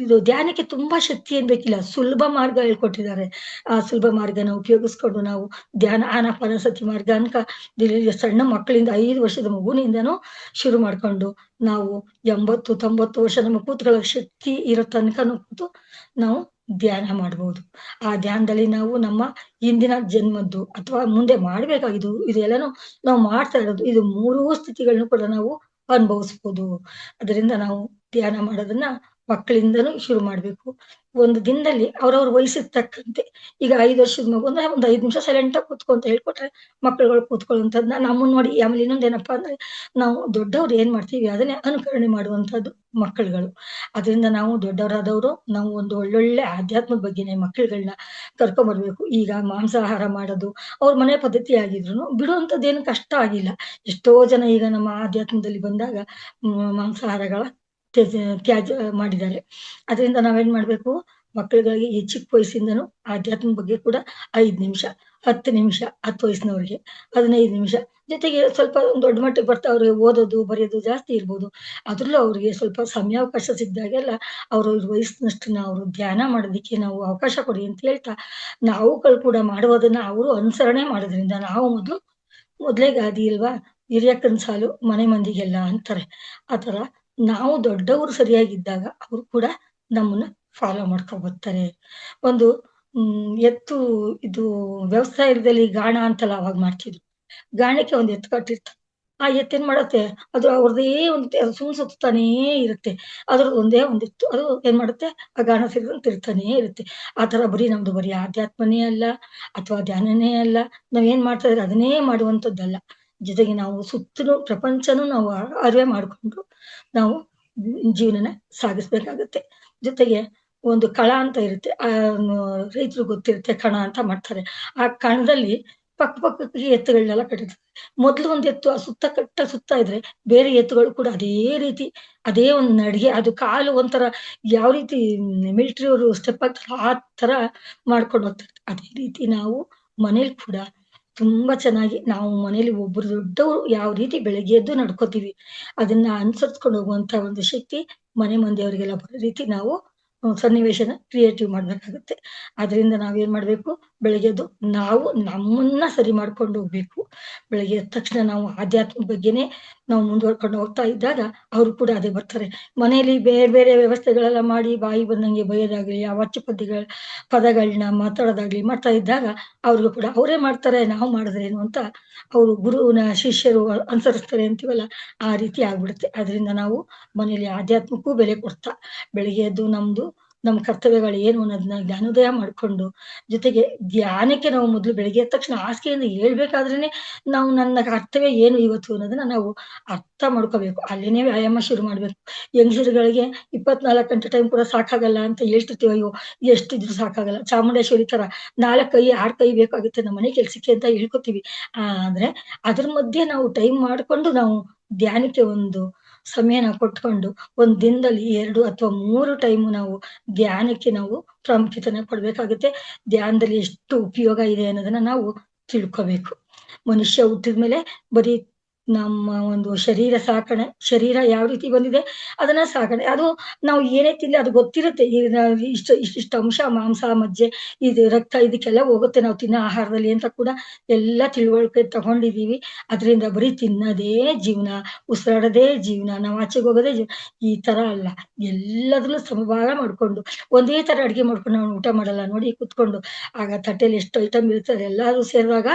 ಇದು ಧ್ಯಾನಕ್ಕೆ ತುಂಬಾ ಶಕ್ತಿ ಏನ್ ಬೇಕಿಲ್ಲ. ಸುಲಭ ಮಾರ್ಗ ಹೇಳ್ಕೊಟ್ಟಿದ್ದಾರೆ. ಆ ಸುಲಭ ಮಾರ್ಗನ ಉಪಯೋಗಿಸ್ಕೊಂಡು ನಾವು ಧ್ಯಾನ ಆನಾಪಾನಸತಿ ಮಾರ್ಗ ಅನ್ಕ ಸಣ್ಣ ಮಕ್ಕಳಿಂದ 5 ವರ್ಷದ ಮಗುನಿಂದನೂ ಶುರು ಮಾಡ್ಕೊಂಡು ನಾವು 80, 90 ವರ್ಷ ನಮ್ಮ ಕೂತ್ಕೊಳ್ಳೋ ಶಕ್ತಿ ಇರೋ ತನಕನೂ ಕೂತು ನಾವು ಧ್ಯಾನ ಮಾಡ್ಬೋದು. ಆ ಧ್ಯಾನದಲ್ಲಿ ನಾವು ನಮ್ಮ ಹಿಂದಿನ ಜನ್ಮದ್ದು ಅಥವಾ ಮುಂದೆ ಮಾಡ್ಬೇಕಾಗಿದ್ದು ಇದೆಲ್ಲಾನು ನಾವು ಮಾಡ್ತಾ ಇರೋದು. ಇದು 3 ಸ್ಥಿತಿಗಳನ್ನು ಕೂಡ ನಾವು ಅನುಭವಿಸ್ಬೋದು. ಅದರಿಂದ ನಾವು ಧ್ಯಾನ ಮಾಡೋದನ್ನ ಮಕ್ಕಳಿಂದನೂ ಶುರು ಮಾಡ್ಬೇಕು. ಒಂದು ದಿನದಲ್ಲಿ ಅವ್ರವ್ರ ವಯಸ್ಸಿಗೆ ತಕ್ಕಂತೆ ಈಗ 5 ವರ್ಷದ ಮಗು ಅಂದ್ರೆ ಒಂದು 5 ನಿಮಿಷ ಸೈಲೆಂಟಾಗಿ ಕೂತ್ಕೊ ಅಂತ ಹೇಳ್ಕೊಟ್ರೆ ಮಕ್ಕಳುಗಳು ಕೂತ್ಕೊಳ್ಳುವಂಥದ್ದನ್ನ ನಮ್ಮನ್ನ ನೋಡಿ ಆಮೇಲೆ ಇನ್ನೊಂದೇನಪ್ಪಾ ಅಂದ್ರೆ ನಾವು ದೊಡ್ಡವ್ರು ಏನ್ ಮಾಡ್ತೀವಿ ಅದನ್ನೇ ಅನುಕರಣೆ ಮಾಡುವಂಥದ್ದು ಮಕ್ಕಳುಗಳು. ಅದರಿಂದ ನಾವು ದೊಡ್ಡವರಾದವರು ನಾವು ಒಂದು ಒಳ್ಳೊಳ್ಳೆ ಆಧ್ಯಾತ್ಮದ ಬಗ್ಗೆನೇ ಮಕ್ಕಳುಗಳನ್ನ ಕರ್ಕೊಂಬರ್ಬೇಕು. ಈಗ ಮಾಂಸಾಹಾರ ಮಾಡೋದು ಅವ್ರ ಮನೆ ಪದ್ಧತಿ ಆಗಿದ್ರುನು ಬಿಡುವಂಥದ್ದೇನು ಕಷ್ಟ ಆಗಿಲ್ಲ. ಎಷ್ಟೋ ಜನ ಈಗ ನಮ್ಮ ಆಧ್ಯಾತ್ಮದಲ್ಲಿ ಬಂದಾಗ ಮಾಂಸಾಹಾರಗಳ ತ್ಯಾಜ್ಯ ಮಾಡಿದ್ದಾರೆ. ಅದರಿಂದ ನಾವೇನ್ ಮಾಡ್ಬೇಕು ಮಕ್ಕಳುಗಳಿಗೆ ಈ ಚಿಕ್ಕ ವಯಸ್ಸಿಂದನೂ ಆಧ್ಯಾತ್ಮದ ಬಗ್ಗೆ ಕೂಡ 5 ನಿಮಿಷ, 10 ನಿಮಿಷ 10 ವಯಸ್ಸಿನವ್ರಿಗೆ 15 ನಿಮಿಷ ಜೊತೆಗೆ ಸ್ವಲ್ಪ ದೊಡ್ಡ ಮಟ್ಟಿಗೆ ಬರ್ತಾ ಅವ್ರಿಗೆ ಓದೋದು ಬರೆಯೋದು ಜಾಸ್ತಿ ಇರ್ಬೋದು. ಅದ್ರಲ್ಲೂ ಅವ್ರಿಗೆ ಸ್ವಲ್ಪ ಸಮಯಾವಕಾಶ ಸಿಕ್ದಾಗೆಲ್ಲ ಅವ್ರ ವಯಸ್ಸಿನಷ್ಟನ್ನ ಅವರು ಧ್ಯಾನ ಮಾಡೋದಕ್ಕೆ ನಾವು ಅವಕಾಶ ಕೊಡಿ ಅಂತ ಹೇಳ್ತಾ ನಾವುಗಳು ಕೂಡ ಮಾಡುವುದನ್ನ ಅವರು ಅನುಸರಣೆ ಮಾಡೋದ್ರಿಂದ ನಾವು ಮೊದ್ಲೇ ಗಾದಿ ಅಲ್ವಾ ಹಿರಿಯಕ್ಕನ ಸಾಲು ಮನೆ ಮಂದಿಗೆಲ್ಲ ಅಂತಾರೆ. ಆತರ ನಾವು ದೊಡ್ಡವರು ಸರಿಯಾಗಿದ್ದಾಗ ಅವ್ರು ಕೂಡ ನಮ್ಮನ್ನ ಫಾಲೋ ಮಾಡ್ಕೊಂಡ್ ಬರ್ತಾರೆ. ಒಂದು ಎತ್ತು ಇದು ವ್ಯವಸಾಯದಲ್ಲಿ ಗಾಣ ಅಂತೆಲ್ಲ ಅವಾಗ ಮಾಡ್ತಿದ್ರು. ಗಾಣಕ್ಕೆ ಒಂದ್ ಎತ್ತು ಕಟ್ಟಿರ್ತಾರೆ. ಆ ಎತ್ತೇನ್ ಮಾಡತ್ತೆ ಅದು ಅವ್ರದೇ ಒಂದು ಸುತ್ತಾನೇ ಇರುತ್ತೆ. ಅದ್ರದ್ದು ಒಂದೇ ಒಂದಿತ್ತು ಅದು ಏನ್ ಮಾಡುತ್ತೆ ಆ ಗಾಣ ಸೇರ್ಕೊಂಡು ತಿರ್ತಾನೇ ಇರುತ್ತೆ. ಆ ತರ ನಮ್ದು ಬರೀ ಆಧ್ಯಾತ್ಮನೇ ಅಲ್ಲ ಅಥವಾ ಧ್ಯಾನನೇ ಅಲ್ಲ. ನಾವ್ ಏನ್ ಮಾಡ್ತಾ ಇದ್ರೆ ಅದನ್ನೇ ಮಾಡುವಂತದ್ದಲ್ಲ. ಜೊತೆಗೆ ನಾವು ಸುತ್ತಲೂ ಪ್ರಪಂಚನೂ ನಾವು ಅರಿವೆ ಮಾಡ್ಕೊಂಡು ನಾವು ಜೀವನನ ಸಾಗಿಸ್ಬೇಕಾಗತ್ತೆ. ಜೊತೆಗೆ ಒಂದು ಕಳ ಅಂತ ಇರುತ್ತೆ. ರೈತರು ಗೊತ್ತಿರುತ್ತೆ ಕಣ ಅಂತ ಮಾಡ್ತಾರೆ. ಆ ಕಣದಲ್ಲಿ ಪಕ್ಕಕ್ಕೆ ಎತ್ತುಗಳನ್ನೆಲ್ಲ ಕಟ್ಟಿರ್ತಾರೆ. ಮೊದ್ಲು ಒಂದ್ ಎತ್ತು ಆ ಸುತ್ತಾ ಇದ್ರೆ ಬೇರೆ ಎತ್ತುಗಳು ಕೂಡ ಅದೇ ರೀತಿ ಅದೇ ಒಂದ್ ನಡಿಗೆ ಅದು ಕಾಲು ಒಂಥರ ಯಾವ ರೀತಿ ಮಿಲಿಟರಿ ಅವರು ಸ್ಟೆಪ್ ಆಗ್ತಾರೆ ಆ ತರ ಮಾಡ್ಕೊಂಡು ಹೋಗ್ತಾರೆ. ಅದೇ ರೀತಿ ನಾವು ಮನೇಲಿ ಕೂಡ ತುಂಬಾ ಚೆನ್ನಾಗಿ ನಾವು ಮನೇಲಿ ಒಬ್ರು ದೊಡ್ಡವರು ಯಾವ ರೀತಿ ಬೆಳಗ್ಗೆ ಎದ್ದು ನಡ್ಕೋತೀವಿ ಅದನ್ನ ಅನುಸರಿಸ್ಕೊಂಡು ಹೋಗುವಂತ ಒಂದು ಶಕ್ತಿ ಮನೆ ಮಂದಿಯವರಿಗೆಲ್ಲ ಬರೋ ರೀತಿ ನಾವು ಸನ್ನಿವೇಶನ ಕ್ರಿಯೇಟಿವ್ ಮಾಡ್ಬೇಕಾಗುತ್ತೆ. ಅದರಿಂದ ನಾವೇನ್ ಮಾಡ್ಬೇಕು ಬೆಳಗ್ಗೆ ಎದ್ದು ನಾವು ನಮ್ಮನ್ನ ಸರಿ ಮಾಡ್ಕೊಂಡು ಹೋಗ್ಬೇಕು. ಬೆಳಗ್ಗೆ ಎದ್ದ ತಕ್ಷಣ ನಾವು ಆಧ್ಯಾತ್ಮದ ಬಗ್ಗೆನೇ ನಾವು ಮುಂದುವರ್ಕೊಂಡು ಹೋಗ್ತಾ ಇದ್ದಾಗ ಅವ್ರು ಕೂಡ ಅದೇ ಬರ್ತಾರೆ. ಮನೇಲಿ ಬೇರೆ ಬೇರೆ ವ್ಯವಸ್ಥೆಗಳೆಲ್ಲ ಮಾಡಿ ಬಾಯಿ ಬಂದಂಗೆ ಬೈಯೋದಾಗ್ಲಿ ಅವಾಚ್ಯ ಪದಗಳನ್ನ ಮಾತಾಡೋದಾಗ್ಲಿ ಮಾಡ್ತಾ ಇದ್ದಾಗ ಅವ್ರಿಗೂ ಕೂಡ ಅವರೇ ಮಾಡ್ತಾರೆ ನಾವು ಮಾಡಿದ್ರೇನು ಅಂತ ಅವರು ಗುರುವಿನ ಶಿಷ್ಯರು ಅನುಸರಿಸ್ತಾರೆ ಅಂತೀವಲ್ಲ ಆ ರೀತಿ ಆಗ್ಬಿಡುತ್ತೆ. ಅದರಿಂದ ನಾವು ಮನೇಲಿ ಆಧ್ಯಾತ್ಮಕ್ಕೂ ಬೆಲೆ ಕೊಡ್ತಾ ಬೆಳಿಗ್ಗೆ ಎದ್ದು ನಮ್ಮ ಕರ್ತವ್ಯಗಳು ಏನು ಅನ್ನೋದನ್ನ ಜ್ಞಾನೋದಯ ಮಾಡ್ಕೊಂಡು ಜೊತೆಗೆ ಧ್ಯಾನಕ್ಕೆ ನಾವು ಮೊದ್ಲು ಬೆಳಿಗ್ಗೆ ಎದ್ದ ತಕ್ಷಣ ಹಾಸಿಗೆಯಿಂದ ಏಳ್ಬೇಕಾದ್ರೇನೆ ನಾವು ನನ್ನ ಕರ್ತವ್ಯ ಏನು ಇವತ್ತು ಅನ್ನೋದನ್ನ ನಾವು ಅರ್ಥ ಮಾಡ್ಕೋಬೇಕು. ಅಲ್ಲೇನೇ ವ್ಯಾಯಾಮ ಶುರು ಮಾಡ್ಬೇಕು. ಹೆಂಗಸರುಗಳಿಗೆ 24 ಗಂಟೆ ಟೈಮ್ ಕೂಡ ಸಾಕಾಗಲ್ಲ ಅಂತ ಹೇಳ್ತಿರ್ತೀವಿ. ಅಯ್ಯೋ ಎಷ್ಟಿದ್ರು ಸಾಕಾಗಲ್ಲ. ಚಾಮುಂಡೇಶ್ವರಿ ತರ 4 ಕೈ 6 ಕೈ ಬೇಕಾಗುತ್ತೆ ನಮ್ಮ ಮನೆ ಕೆಲ್ಸಕ್ಕೆ ಅಂತ ಹೇಳ್ಕೊತೀವಿ. ಆದ್ರೆ ಅದ್ರ ಮಧ್ಯೆ ನಾವು ಟೈಮ್ ಮಾಡ್ಕೊಂಡು ನಾವು ಧ್ಯಾನಕ್ಕೆ ಒಂದು ಸಮಯನ ಕೊಟ್ಕೊಂಡು ಒಂದ್ ದಿನದಲ್ಲಿ 2 ಅಥವಾ 3 ಟೈಮ್ ನಾವು ಧ್ಯಾನಕ್ಕೆ ನಾವು ಪ್ರಾಮುಖ್ಯತೆನ ಕೊಡ್ಬೇಕಾಗುತ್ತೆ. ಧ್ಯಾನದಲ್ಲಿ ಎಷ್ಟು ಉಪಯೋಗ ಇದೆ ಅನ್ನೋದನ್ನ ನಾವು ತಿಳ್ಕೋಬೇಕು. ಮನುಷ್ಯ ಹುಟ್ಟಿದ್ಮೇಲೆ ಬರೀ ನಮ್ಮ ಒಂದು ಶರೀರ ಯಾವ ರೀತಿ ಬಂದಿದೆ ಅದನ್ನ ಸಾಕಣೆ ಅದು ನಾವು ಏನೇ ತಿನ್ಲಿ ಅದು ಗೊತ್ತಿರುತ್ತೆ. ಇಷ್ಟಿಷ್ಟು ಅಂಶ ಮಾಂಸ ಮಜ್ಜೆ ಇದು ರಕ್ತ ಇದಕ್ಕೆಲ್ಲ ಹೋಗುತ್ತೆ ನಾವು ತಿನ್ನೋ ಆಹಾರದಲ್ಲಿ ಅಂತ ಕೂಡ ಎಲ್ಲ ತಿಳುವಳಿಕೆ ತಗೊಂಡಿದೀವಿ. ಅದರಿಂದ ಬರೀ ತಿನ್ನೋದೇ ಜೀವನ, ಉಸಿರಾಡೋದೇ ಜೀವನ, ನಾವು ಆಚೆಗೆ ಹೋಗೋದೇ ಜೀವನ ಈ ತರ ಅಲ್ಲ. ಎಲ್ಲದ್ರಲ್ಲೂ ಸಮಭಾಗ ಮಾಡ್ಕೊಂಡು ಒಂದೇ ತರ ಅಡ್ಗೆ ಮಾಡ್ಕೊಂಡು ನಾವು ಊಟ ಮಾಡಲ್ಲ ನೋಡಿ ಕುತ್ಕೊಂಡು. ಆಗ ತಟ್ಟೆಲಿ ಎಷ್ಟು ಐಟಮ್ ಇರುತ್ತೆ ಎಲ್ಲಾರು ಸೇರಿದಾಗ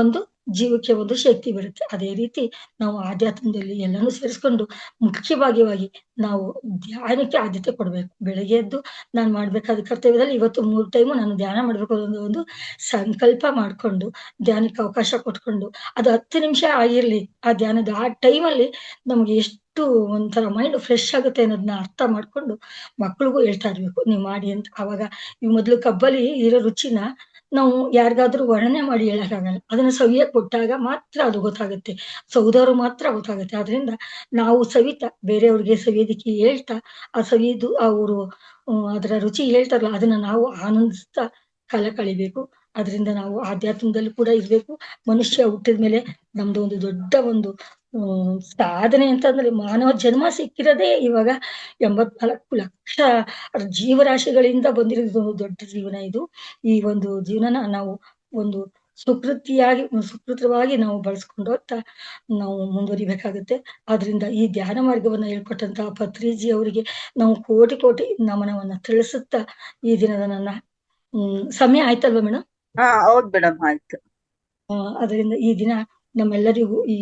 ಒಂದು ಜೀವಕ್ಕೆ ಒಂದು ಶಕ್ತಿ ಬರುತ್ತೆ. ಅದೇ ರೀತಿ ನಾವು ಆಧ್ಯಾತ್ಮದಲ್ಲಿ ಎಲ್ಲಾನು ಸೇರಿಸ್ಕೊಂಡು ಮುಖ್ಯವಾಗಿ ನಾವು ಧ್ಯಾನಕ್ಕೆ ಆದ್ಯತೆ ಕೊಡ್ಬೇಕು. ಬೆಳಗ್ಗೆ ಎದ್ದು ನಾನ್ ಮಾಡ್ಬೇಕಾದ ಕರ್ತವ್ಯದಲ್ಲಿ ಇವತ್ತು 3 ಟೈಮು ನಾನು ಧ್ಯಾನ ಮಾಡ್ಬೇಕು ಅನ್ನೋ ಒಂದು ಸಂಕಲ್ಪ ಮಾಡ್ಕೊಂಡು ಧ್ಯಾನಕ್ಕೆ ಅವಕಾಶ ಕೊಟ್ಕೊಂಡು ಅದು 10 ನಿಮಿಷ ಆಗಿರ್ಲಿ ಆ ಧ್ಯಾನದ ಆ ಟೈಮಲ್ಲಿ ನಮ್ಗೆ ಎಷ್ಟು ಒಂಥರ ಮೈಂಡ್ ಫ್ರೆಶ್ ಆಗುತ್ತೆ ಅನ್ನೋದನ್ನ ಅರ್ಥ ಮಾಡ್ಕೊಂಡು ಮಕ್ಳಿಗೂ ಹೇಳ್ತಾ ಇರ್ಬೇಕು ನೀವ್ ಮಾಡಿ ಅಂತ. ಅವಾಗ ಈ ಮೊದ್ಲು ಕಬ್ಬಲ್ಲಿ ಇರೋ ರುಚಿನ ನಾವು ಯಾರಿಗಾದ್ರೂ ವರ್ಣನೆ ಮಾಡಿ ಹೇಳಕ್ಕಾಗಲ್ಲ. ಅದನ್ನ ಸವಿಯಕ್ ಕೊಟ್ಟಾಗ ಮಾತ್ರ ಅದು ಗೊತ್ತಾಗುತ್ತೆ. ಸವಿದವ್ರು ಮಾತ್ರ ಗೊತ್ತಾಗುತ್ತೆ. ಆದ್ರಿಂದ ನಾವು ಸವಿತಾ ಬೇರೆಯವ್ರಿಗೆ ಸವಿಯೋದಿಕ್ಕೆ ಹೇಳ್ತಾ, ಆ ಸವಿದು ಅವರು ಅದರ ರುಚಿ ಹೇಳ್ತಾರಲ್ಲ, ಅದನ್ನ ನಾವು ಆನಂದಿಸ್ತಾ ಕಾಲ ಕಳಿಬೇಕು. ಅದರಿಂದ ನಾವು ಆಧ್ಯಾತ್ಮದಲ್ಲೂ ಕೂಡ ಇರ್ಬೇಕು. ಮನುಷ್ಯ ಹುಟ್ಟಿದ ಮೇಲೆ ನಮ್ದು ಒಂದು ದೊಡ್ಡ ಒಂದು ಸಾಧನೆ ಅಂತಂದ್ರೆ ಮಾನವ ಜನ್ಮ ಸಿಕ್ಕಿರೋದೇ ಇವಾಗ 84 ಲಕ್ಷ ಜೀವರಾಶಿಗಳಿಂದ ಬಂದಿರೋದು ಒಂದು ದೊಡ್ಡ ಜೀವನ ಇದು. ಈ ಒಂದು ಜೀವನನ ನಾವು ಒಂದು ಸುಕೃತವಾಗಿ ನಾವು ಬಳಸ್ಕೊಂಡು ಹೋಗ್ತಾ ನಾವು ಮುಂದುವರಿಬೇಕಾಗುತ್ತೆ. ಆದ್ರಿಂದ ಈ ಧ್ಯಾನ ಮಾರ್ಗವನ್ನ ಹೇಳ್ಕೊಟ್ಟಂತಹ ಪತ್ರಿಜಿ ಅವರಿಗೆ ನಾವು ಕೋಟಿ ಕೋಟಿ ನಮನವನ್ನ ತಿಳಿಸುತ್ತಾ ಈ ದಿನದ ನನ್ನ ಸಮಯ ಆಯ್ತಲ್ವಾ ಮೇಡಮ್? ಹಾ ಹೌದ್ ಮೇಡಮ್, ಆಯ್ತು. ಅದರಿಂದ ಈ ದಿನ ನಮ್ಮೆಲ್ಲರಿಗೂ ಈ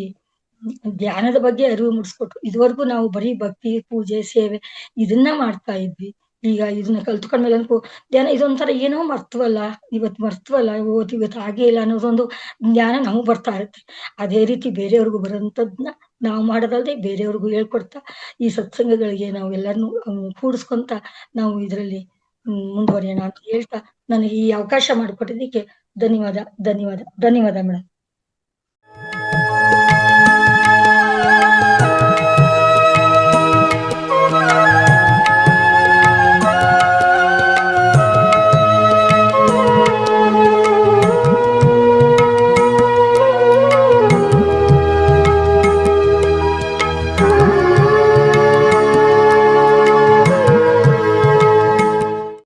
ಧ್ಯಾನದ ಬಗ್ಗೆ ಅರಿವು ಮೂಡಿಸ್ಕೊಟ್ರು. ಇದುವರೆಗೂ ನಾವು ಬರೀ ಭಕ್ತಿ, ಪೂಜೆ, ಸೇವೆ ಇದನ್ನ ಮಾಡ್ತಾ ಇದ್ವಿ. ಈಗ ಇದನ್ನ ಕಲ್ತ್ಕೊಂಡ್ಮೇಲೆ ಅನ್ಕೋ ಧ್ಯಾನ ಇದೊಂಥರ ಏನೋ ಮರ್ತವಲ್ಲ, ಇವತ್ತು ಹಾಗೆ ಇಲ್ಲ ಅನ್ನೋದೊಂದು ಜ್ಞಾನ ನಮಗ್ ಬರ್ತಾ ಇರುತ್ತೆ. ಅದೇ ರೀತಿ ಬೇರೆಯವ್ರಿಗೂ ಬರೋಂಥದ್ನ ನಾವು ಮಾಡೋದಲ್ದೆ ಬೇರೆಯವ್ರಿಗೂ ಹೇಳ್ಕೊಡ್ತಾ ಈ ಸತ್ಸಂಗಗಳಿಗೆ ನಾವೆಲ್ಲರನ್ನು ಕೂಡಿಸ್ಕೊಂತ ನಾವು ಇದರಲ್ಲಿ ಮುಂದುವರಿಯೋಣ ಅಂತ ಹೇಳ್ತಾ ನನಗೆ ಈ ಅವಕಾಶ ಮಾಡಿಕೊಟ್ಟಿದ್ದಕ್ಕೆ ಧನ್ಯವಾದ ಮೇಡಮ್.